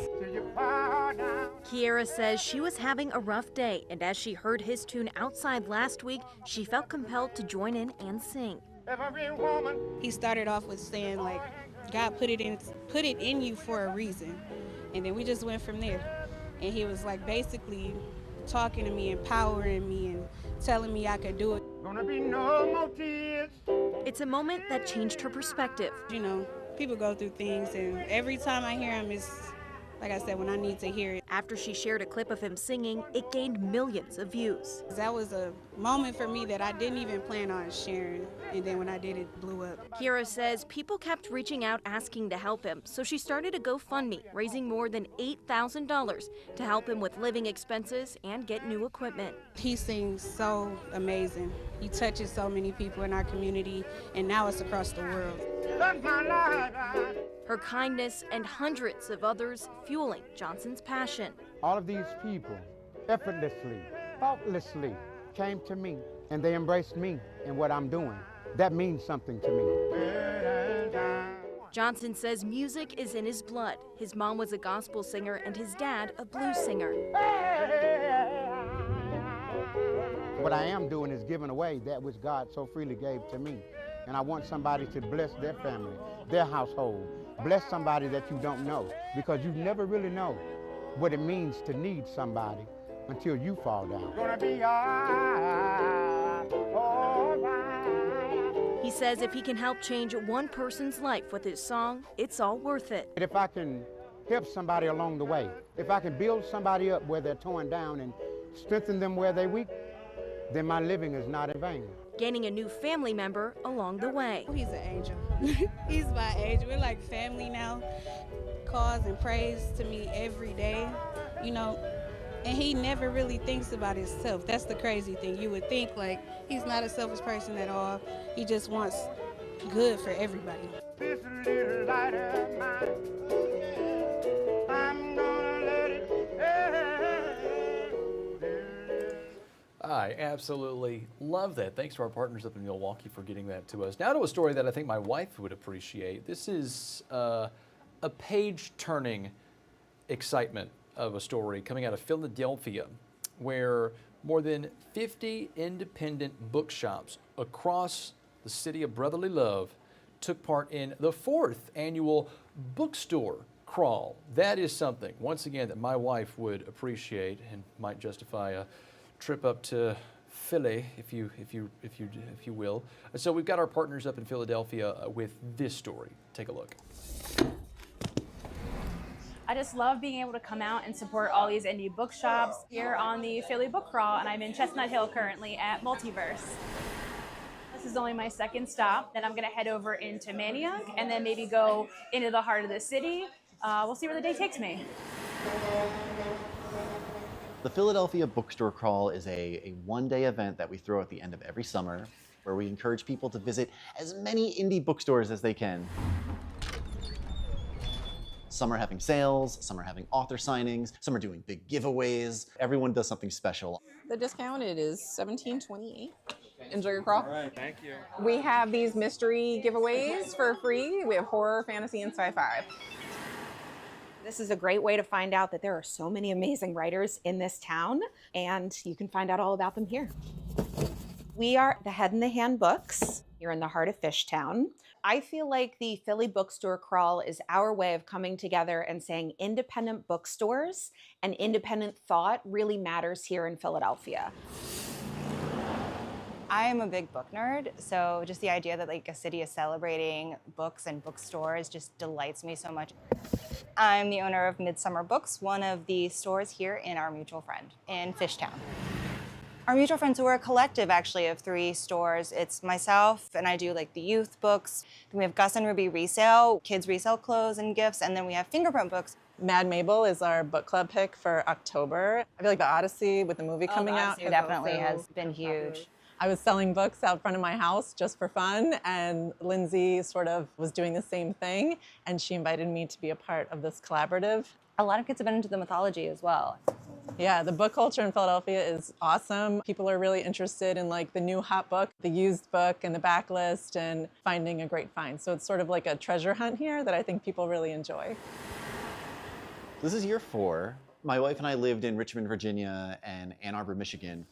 Kiera says she was having a rough day, and as she heard his tune outside last week, she felt compelled to join in and sing. Every woman. He started off with saying like, God put it in you for a reason. And then we just went from there. And he was like basically talking to me, empowering me, and telling me I could do it. Gonna be no more tears. It's a moment that changed her perspective. You know, people go through things, and every time I hear him, it's like I said, when I need to hear it. After she shared a clip of him singing, it gained millions of views. That was a moment for me that I didn't even plan on sharing, and then when I did, it blew up. Kiera says people kept reaching out asking to help him, so she started a GoFundMe, raising more than $8,000 to help him with living expenses and get new equipment. He sings so amazing. He touches so many people in our community, and now it's across the world. That's my life. Her kindness and hundreds of others fueling Johnson's passion. All of these people, effortlessly, thoughtlessly, came to me, and they embraced me and what I'm doing. That means something to me. Johnson says music is in his blood. His mom was a gospel singer and his dad a blues singer. What I am doing is giving away that which God so freely gave to me. And I want somebody to bless their family, their household, bless somebody that you don't know, because you never really know what it means to need somebody until you fall down. Gonna be all right. He says if he can help change one person's life with his song, it's all worth it. If I can help somebody along the way, if I can build somebody up where they're torn down and strengthen them where they're weak, then my living is not in vain. Gaining a new family member along the way. He's an angel. He's my angel. We're like family now. Calls and prays to me every day, you know, and he never really thinks about himself. That's the crazy thing. You would think like he's not a selfish person at all. He just wants good for everybody. This little light of mine, I'm gonna let it. I absolutely love that. Thanks to our partners up in Milwaukee for getting that to us. Now to a story that I think my wife would appreciate. This is a page-turning excitement of a story coming out of Philadelphia, where more than 50 independent bookshops across the city of brotherly love took part in the 4th annual bookstore crawl. That is something, once again, that my wife would appreciate and might justify a trip up to Philly, if you will. So we've got our partners up in Philadelphia with this story. Take a look. I just love being able to come out and support all these indie bookshops here on the Philly Book Crawl, and I'm in Chestnut Hill currently at Multiverse. This is only my 2nd stop. Then I'm going to head over into Manayunk and then maybe go into the heart of the city. We'll see where the day takes me. The Philadelphia Bookstore Crawl is a one-day event that we throw at the end of every summer, where we encourage people to visit as many indie bookstores as they can. Some are having sales, some are having author signings, some are doing big giveaways. Everyone does something special. The discounted is $17.28. Enjoy your crawl. All right, thank you. We have these mystery giveaways for free. We have horror, fantasy, and sci-fi. This is a great way to find out that there are so many amazing writers in this town, and you can find out all about them here. We are the Head in the Hand Books. You're in the heart of Fishtown. I feel like the Philly Bookstore Crawl is our way of coming together and saying independent bookstores and independent thought really matters here in Philadelphia. I'm a big book nerd, so just the idea that like a city is celebrating books and bookstores just delights me so much. I'm the owner of Midsummer Books, one of the stores here in our mutual friend in Fishtown. Our mutual friends, so we're a collective actually of 3 stores. It's myself, and I do like the youth books. Then we have Gus and Ruby Resale, kids resell clothes and gifts, and then we have Fingerprint Books. Mad Mabel is our book club pick for October. I feel like the Odyssey with the movie coming out Definitely has been huge. I was selling books out front of my house just for fun, and Lindsay sort of was doing the same thing, and she invited me to be a part of this collaborative. A lot of kids have been into the mythology as well. Yeah, the book culture in Philadelphia is awesome. People are really interested in like the new hot book, the used book, and the backlist, and finding a great find. So it's sort of like a treasure hunt here that I think people really enjoy. This is year 4. My wife and I lived in Richmond, Virginia and Ann Arbor, Michigan.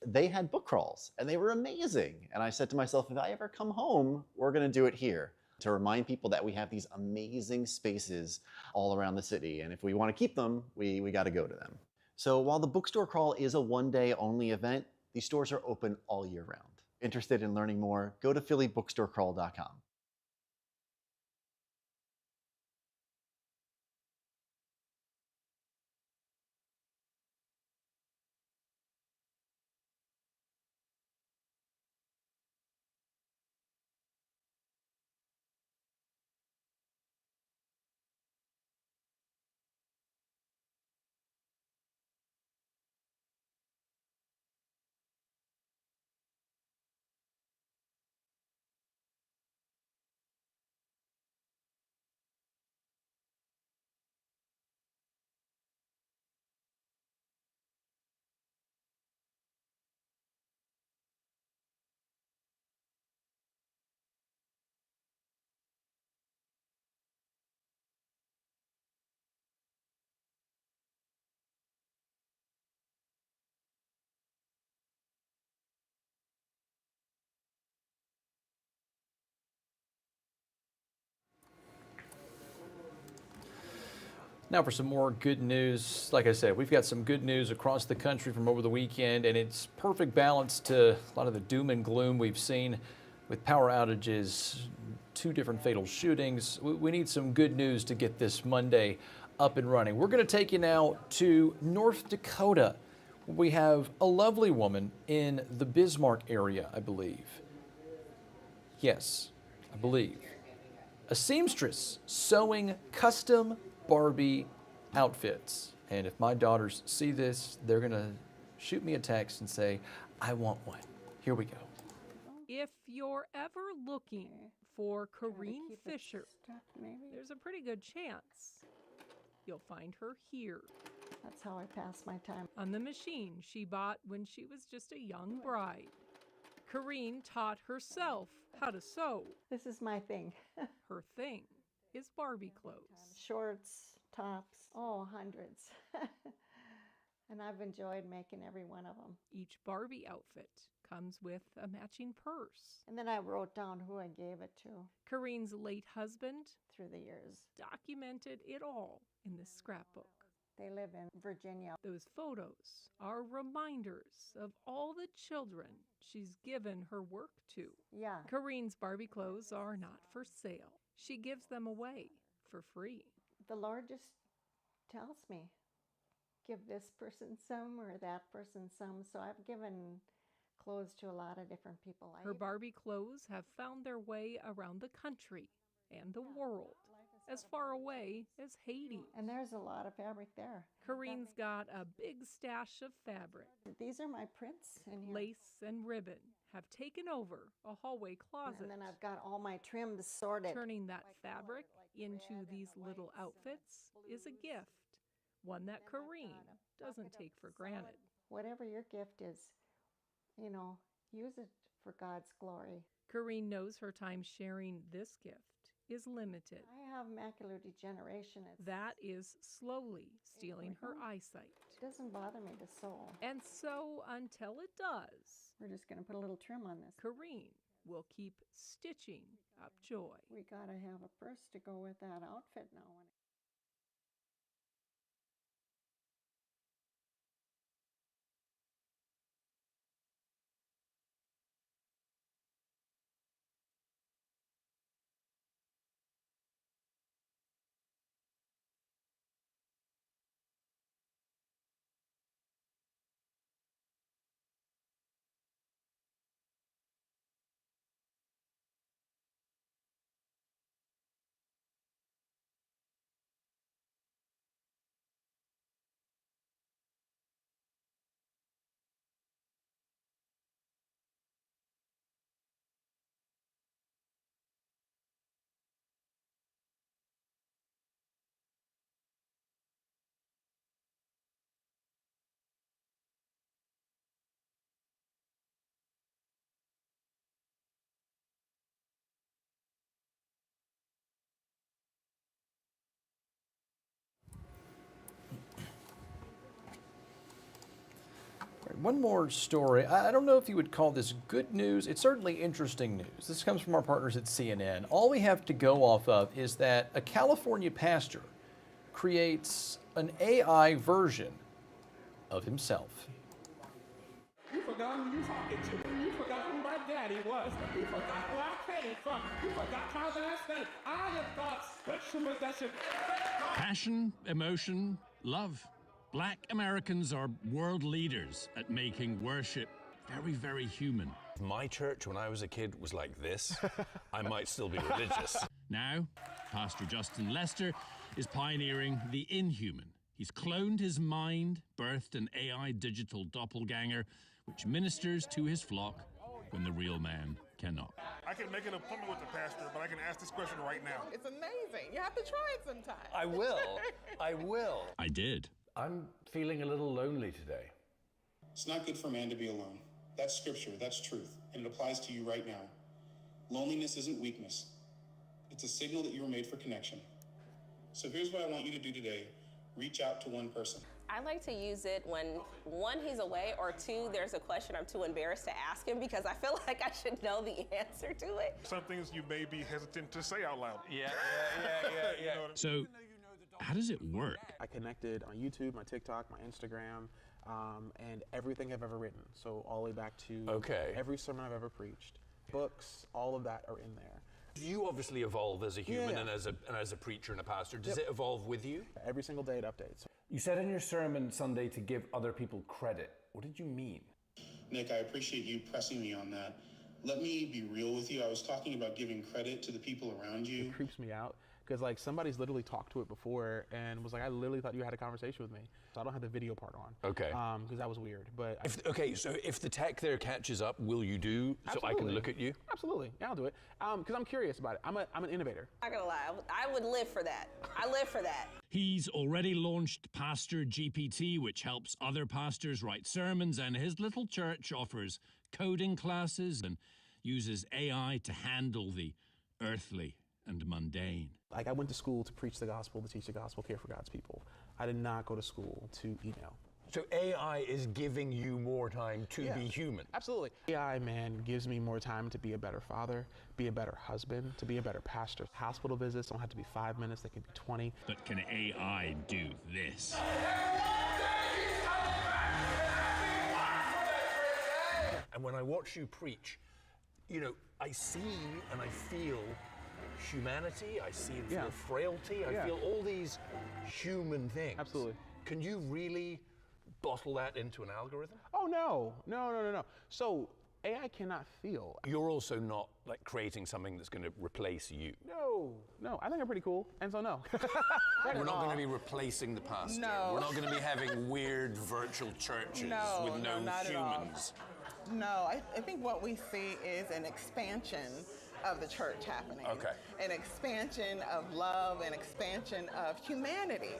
They had book crawls and they were amazing. And I said to myself, if I ever come home, we're going to do it here to remind people that we have these amazing spaces all around the city. And if we want to keep them, we got to go to them. So while the bookstore crawl is a one-day only event, these stores are open all year round. Interested in learning more? Go to phillybookstorecrawl.com. Now for some more good news. Like I said, we've got some good news across the country from over the weekend, and it's perfect balance to a lot of the doom and gloom we've seen with power outages, 2 different fatal shootings. We need some good news to get this Monday up and running. We're going to take you now to North Dakota. We have a lovely woman in the Bismarck area, I believe. Yes, I believe. A seamstress sewing custom Barbie outfits. And if my daughters see this, they're going to shoot me a text and say, I want one. Here we go. If you're ever looking for Corrine Fisher, there's a pretty good chance you'll find her here. That's how I pass my time. On the machine she bought when she was just a young bride. Corrine taught herself how to sew. This is my thing. Her thing is Barbie clothes. Shorts, tops, oh, hundreds. And I've enjoyed making every one of them. Each Barbie outfit comes with a matching purse. And then I wrote down who I gave it to. Corrine's late husband, through the years, documented it all in this scrapbook. They live in Virginia. Those photos are reminders of all the children she's given her work to. Yeah. Corrine's Barbie clothes are not for sale. She gives them away for free. The Lord just tells me, give this person some or that person some. So I've given clothes to a lot of different people. Her Barbie clothes have found their way around the country and the world, as far away as Haiti. And there's a lot of fabric there. Corrine's got a big stash of fabric. These are my prints in here. Lace and ribbon have taken over a hallway closet. And then I've got all my trims sorted. Turning that fabric into these little outfits is a gift, one that Corrine doesn't take for granted. Whatever your gift is, you know, use it for God's glory. Corrine knows her time sharing this gift is limited. I have macular degeneration. That is slowly stealing her eyesight. It doesn't bother me to sew. And so until it does, we're just going to put a little trim on this. Corrine will keep stitching up joy. We got to have a purse to go with that outfit now. One more story. I don't know if you would call this good news. It's certainly interesting news. This comes from our partners at CNN. All we have to go off of is that a California pastor creates an AI version of himself. You forgot who you talking to. You forgot who my daddy was. You forgot where I came from. You forgot my last name. I have got special possession. Passion, emotion, love. Black Americans are world leaders at making worship very, very human. My church, when I was a kid, was like this. I might still be religious. Now, Pastor Justin Lester is pioneering the inhuman. He's cloned his mind, birthed an AI digital doppelganger, which ministers to his flock when the real man cannot. I can make an appointment with the pastor, but I can ask this question right now. It's amazing. You have to try it sometime. I will. I will. I did. I'm feeling a little lonely today. It's not good for man to be alone. That's scripture, that's truth, and it applies to you right now. Loneliness isn't weakness. It's a signal that you were made for connection. So here's what I want you to do today. Reach out to one person. I like to use it when, one, he's away, or two, there's a question I'm too embarrassed to ask him because I feel like I should know the answer to it. Some things you may be hesitant to say out loud. Yeah. You know what I mean? So, how does it work? I connected on YouTube, my TikTok, my Instagram, and everything I've ever written. So all the way back to every sermon I've ever preached. Books, all of that are in there. You obviously evolve as a human and as a preacher and a pastor. Does it evolve with you? Every single day it updates. You said in your sermon Sunday to give other people credit. What did you mean? Nick, I appreciate you pressing me on that. Let me be real with you. I was talking about giving credit to the people around you. It creeps me out because like somebody's literally talked to it before and was like, I literally thought you had a conversation with me. So I don't have the video part on. Okay. Because that was weird. But so if the tech there catches up, will you do so I can look at you? Absolutely. Yeah, I'll do it. Because I'm curious about it. I'm an innovator. I'm not gonna lie, I would live for that. I live for that. He's already launched Pastor GPT, which helps other pastors write sermons, and his little church offers coding classes and uses AI to handle the earthly and mundane. Like I went to school to preach the gospel, to teach the gospel, care for God's people. I did not go to school to email. So AI is giving you more time to be human. Absolutely. AI, man, gives me more time to be a better father, be a better husband, to be a better pastor. Hospital visits don't have to be 5 minutes, they can be 20. But can AI do this? And when I watch you preach, you know, I see and I feel humanity, I see and feel frailty, I feel all these human things. Absolutely. Can you really bottle that into an algorithm? Oh, no. So AI cannot feel. You're also not like creating something that's going to replace you. No. I think I'm pretty cool, and so no. We're not going to be replacing the pastor. No. We're not going to be having weird virtual churches with no not humans. At all. No, I think what we see is an expansion of the church happening. Okay. An expansion of love, an expansion of humanity.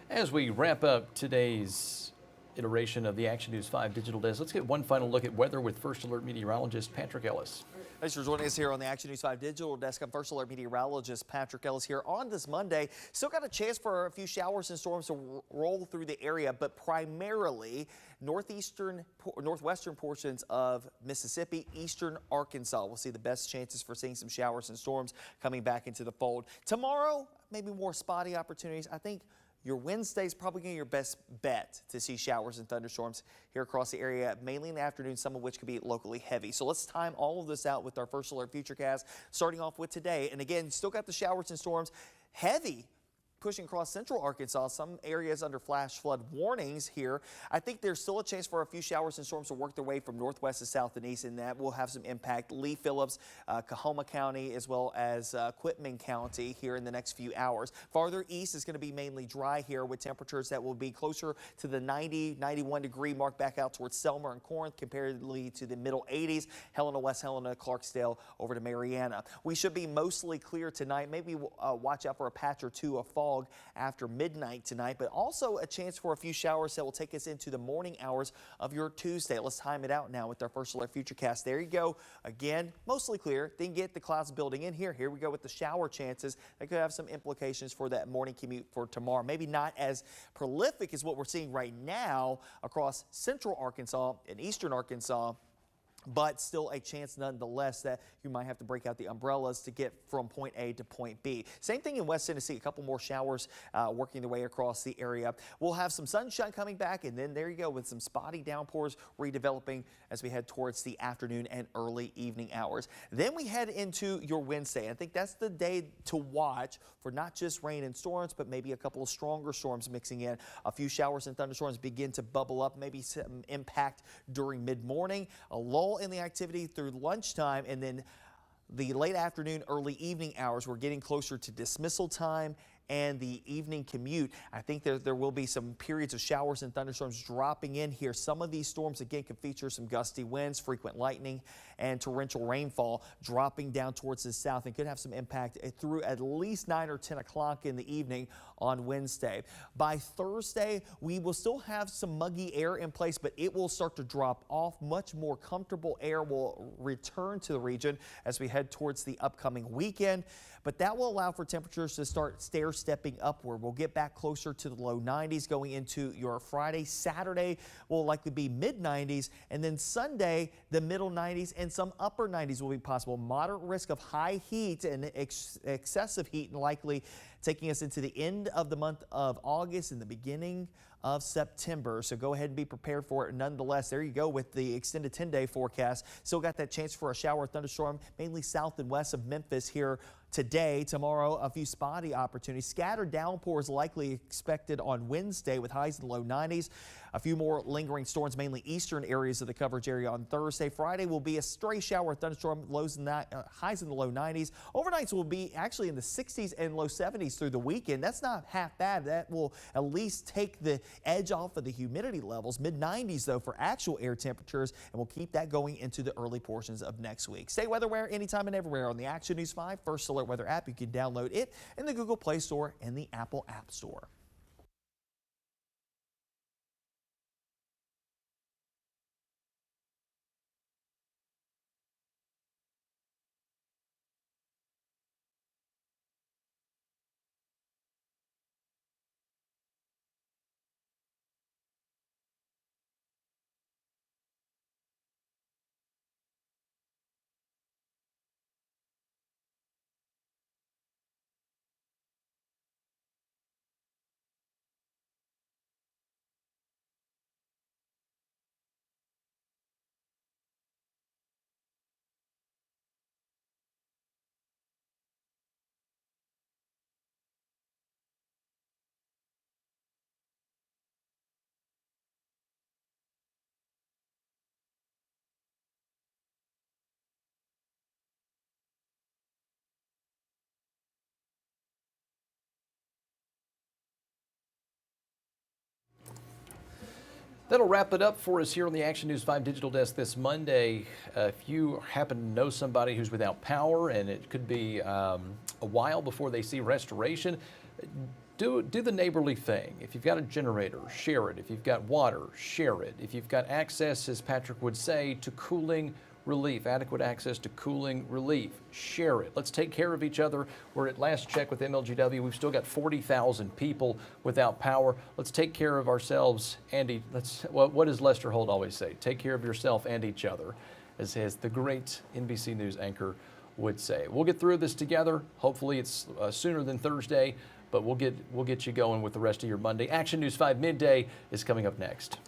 As we wrap up today's iteration of the Action News 5 Digital Desk, let's get one final look at weather with First Alert meteorologist Patrick Ellis. Thanks for joining us here on the Action News 5 Digital Desk. I'm First Alert Meteorologist Patrick Ellis here on this Monday. Still got a chance for a few showers and storms to roll through the area, but primarily northwestern portions of Mississippi, eastern Arkansas. We'll see the best chances for seeing some showers and storms coming back into the fold. Tomorrow, maybe more spotty opportunities. I think Your Wednesday is probably going to be your best bet to see showers and thunderstorms here across the area, mainly in the afternoon, some of which could be locally heavy. So let's time all of this out with our first alert futurecast, starting off with today. And again, still got the showers and storms heavy pushing across central Arkansas, some areas under flash flood warnings here. I think there's still a chance for a few showers and storms to work their way from northwest to south and east, and that will have some impact. Lee Phillips, Coahoma County, as well as Quitman County here in the next few hours. Farther east is going to be mainly dry here with temperatures that will be closer to the 90, 91 degree mark back out towards Selmer and Corinth, comparatively to the middle 80s. Helena, West Helena, Clarksdale over to Mariana. We should be mostly clear tonight. Maybe watch out for a patch or two of fog after midnight tonight, but also a chance for a few showers that will take us into the morning hours of your Tuesday. Let's time it out now with our first alert futurecast. There you go. Again, mostly clear. Then get the clouds building in here. Here we go with the shower chances. That could have some implications for that morning commute for tomorrow. Maybe not as prolific as what we're seeing right now across central Arkansas and eastern Arkansas, but still a chance nonetheless that you might have to break out the umbrellas to get from point A to point B. Same thing in West Tennessee, a couple more showers working their way across the area. We'll have some sunshine coming back, and then there you go with some spotty downpours redeveloping as we head towards the afternoon and early evening hours. Then we head into your Wednesday. I think that's the day to watch for not just rain and storms, but maybe a couple of stronger storms mixing in. A few showers and thunderstorms begin to bubble up, maybe some impact during mid-morning, a lull in the activity through lunchtime, and then the late afternoon, early evening hours, we're getting closer to dismissal time and the evening commute. I think there will be some periods of showers and thunderstorms dropping in here. Some of these storms, again, can feature some gusty winds, frequent lightning, and torrential rainfall dropping down towards the south and could have some impact through at least 9 or 10 o'clock in the evening on Wednesday. By Thursday, we will still have some muggy air in place, but it will start to drop off. Much more comfortable air will return to the region as we head towards the upcoming weekend, but that will allow for temperatures to start stair-stepping upward. We'll get back closer to the low 90s going into your Friday. Saturday will likely be mid-90s, and then Sunday, the middle 90s and some upper 90s will be possible. Moderate risk of high heat and excessive heat and likely taking us into the end of the month of August and the beginning of September. So go ahead and be prepared for it. Nonetheless, there you go with the extended 10-day forecast. Still got that chance for a shower or thunderstorm, mainly south and west of Memphis here today. Tomorrow, a few spotty opportunities. Scattered downpours likely expected on Wednesday with highs in the low 90s. A few more lingering storms, mainly eastern areas of the coverage area on Thursday. Friday will be a stray shower or thunderstorm, highs in the low 90s. Overnights will be actually in the 60s and low 70s through the weekend. That's not half bad. That will at least take the edge off of the humidity levels. Mid-90s, though, for actual air temperatures, and we'll keep that going into the early portions of next week. Stay weatherware anytime and everywhere on the Action News 5 First Alert Weather app. You can download it in the Google Play Store and the Apple App Store. That'll wrap it up for us here on the Action News 5 Digital Desk this Monday. If you happen to know somebody who's without power and it could be a while before they see restoration, do the neighborly thing. If you've got a generator, share it. If you've got water, share it. If you've got access, as Patrick would say, to cooling relief, adequate access to cooling relief, share it. Let's take care of each other. We're at last check with MLGW. We've still got 40,000 people without power. Let's take care of ourselves, Andy. What does Lester Holt always say? Take care of yourself and each other, as the great NBC News anchor would say. We'll get through this together. Hopefully it's sooner than Thursday, but we'll get you going with the rest of your Monday. Action News 5 Midday is coming up next.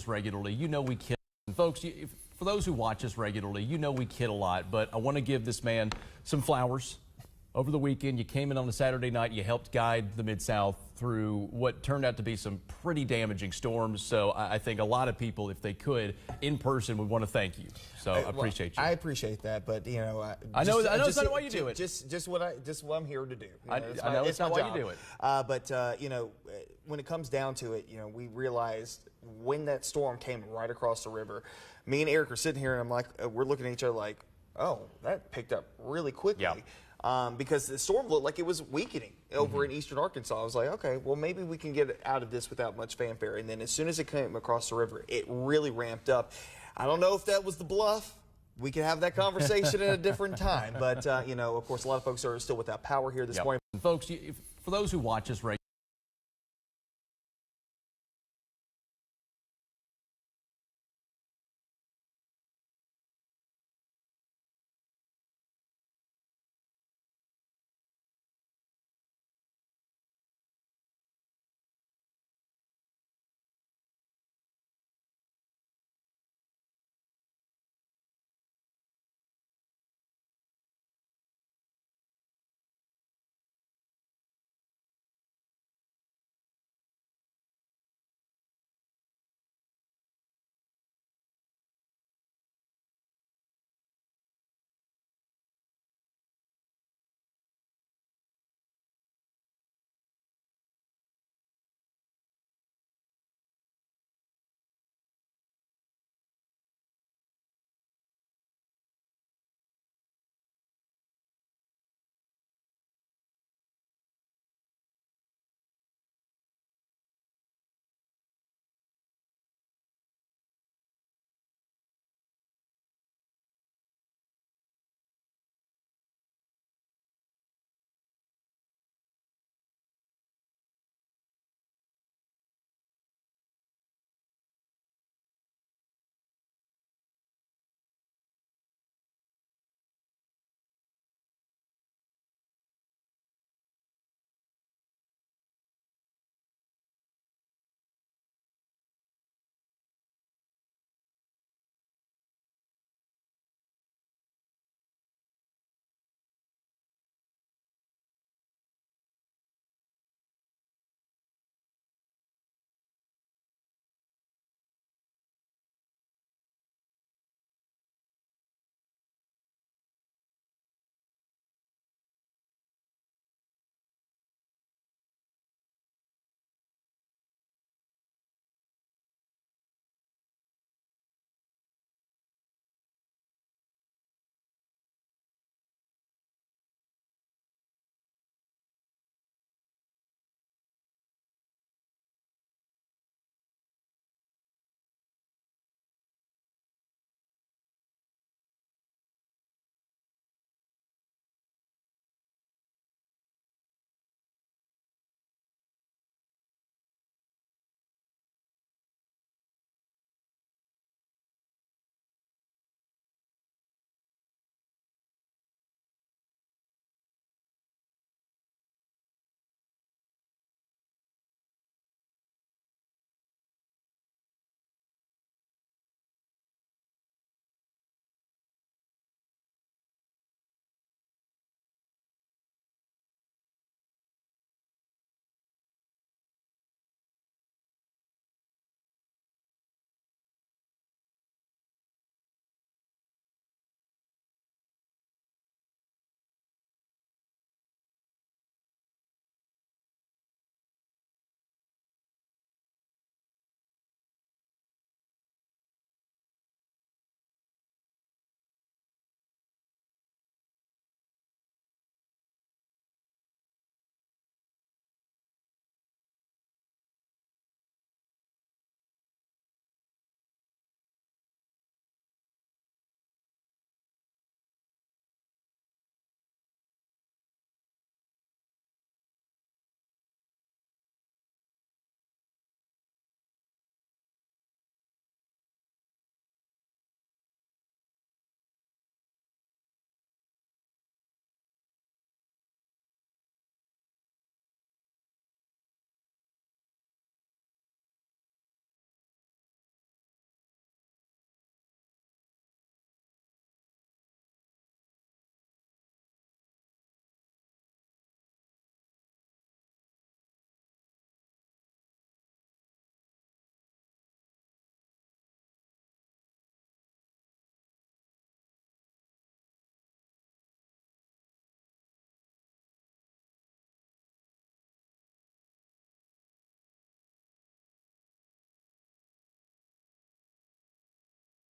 Regularly, you know we kid. And folks, for those who watch us regularly, you know we kid a lot, but I want to give this man some flowers. Over the weekend, you came in on a Saturday night, you helped guide the Mid-South through what turned out to be some pretty damaging storms. So I think a lot of people, if they could, in person, would want to thank you. So I appreciate you. I appreciate that, but you know, I know it's not why you do it. Just what I'm here to do. I know it's not why you do it. But you know, when it comes down to it, you know, we realized when that storm came right across the river, me and Eric are sitting here, and I'm like, we're looking at each other like, oh, that picked up really quickly. Yeah. Because the storm looked like it was weakening over in eastern Arkansas. I was like, okay, well, maybe we can get out of this without much fanfare. And then as soon as it came across the river, it really ramped up. I don't know if that was the bluff. We can have that conversation at a different time. But, you know, of course, a lot of folks are still without power here this morning. Folks, for those who watch us regularly,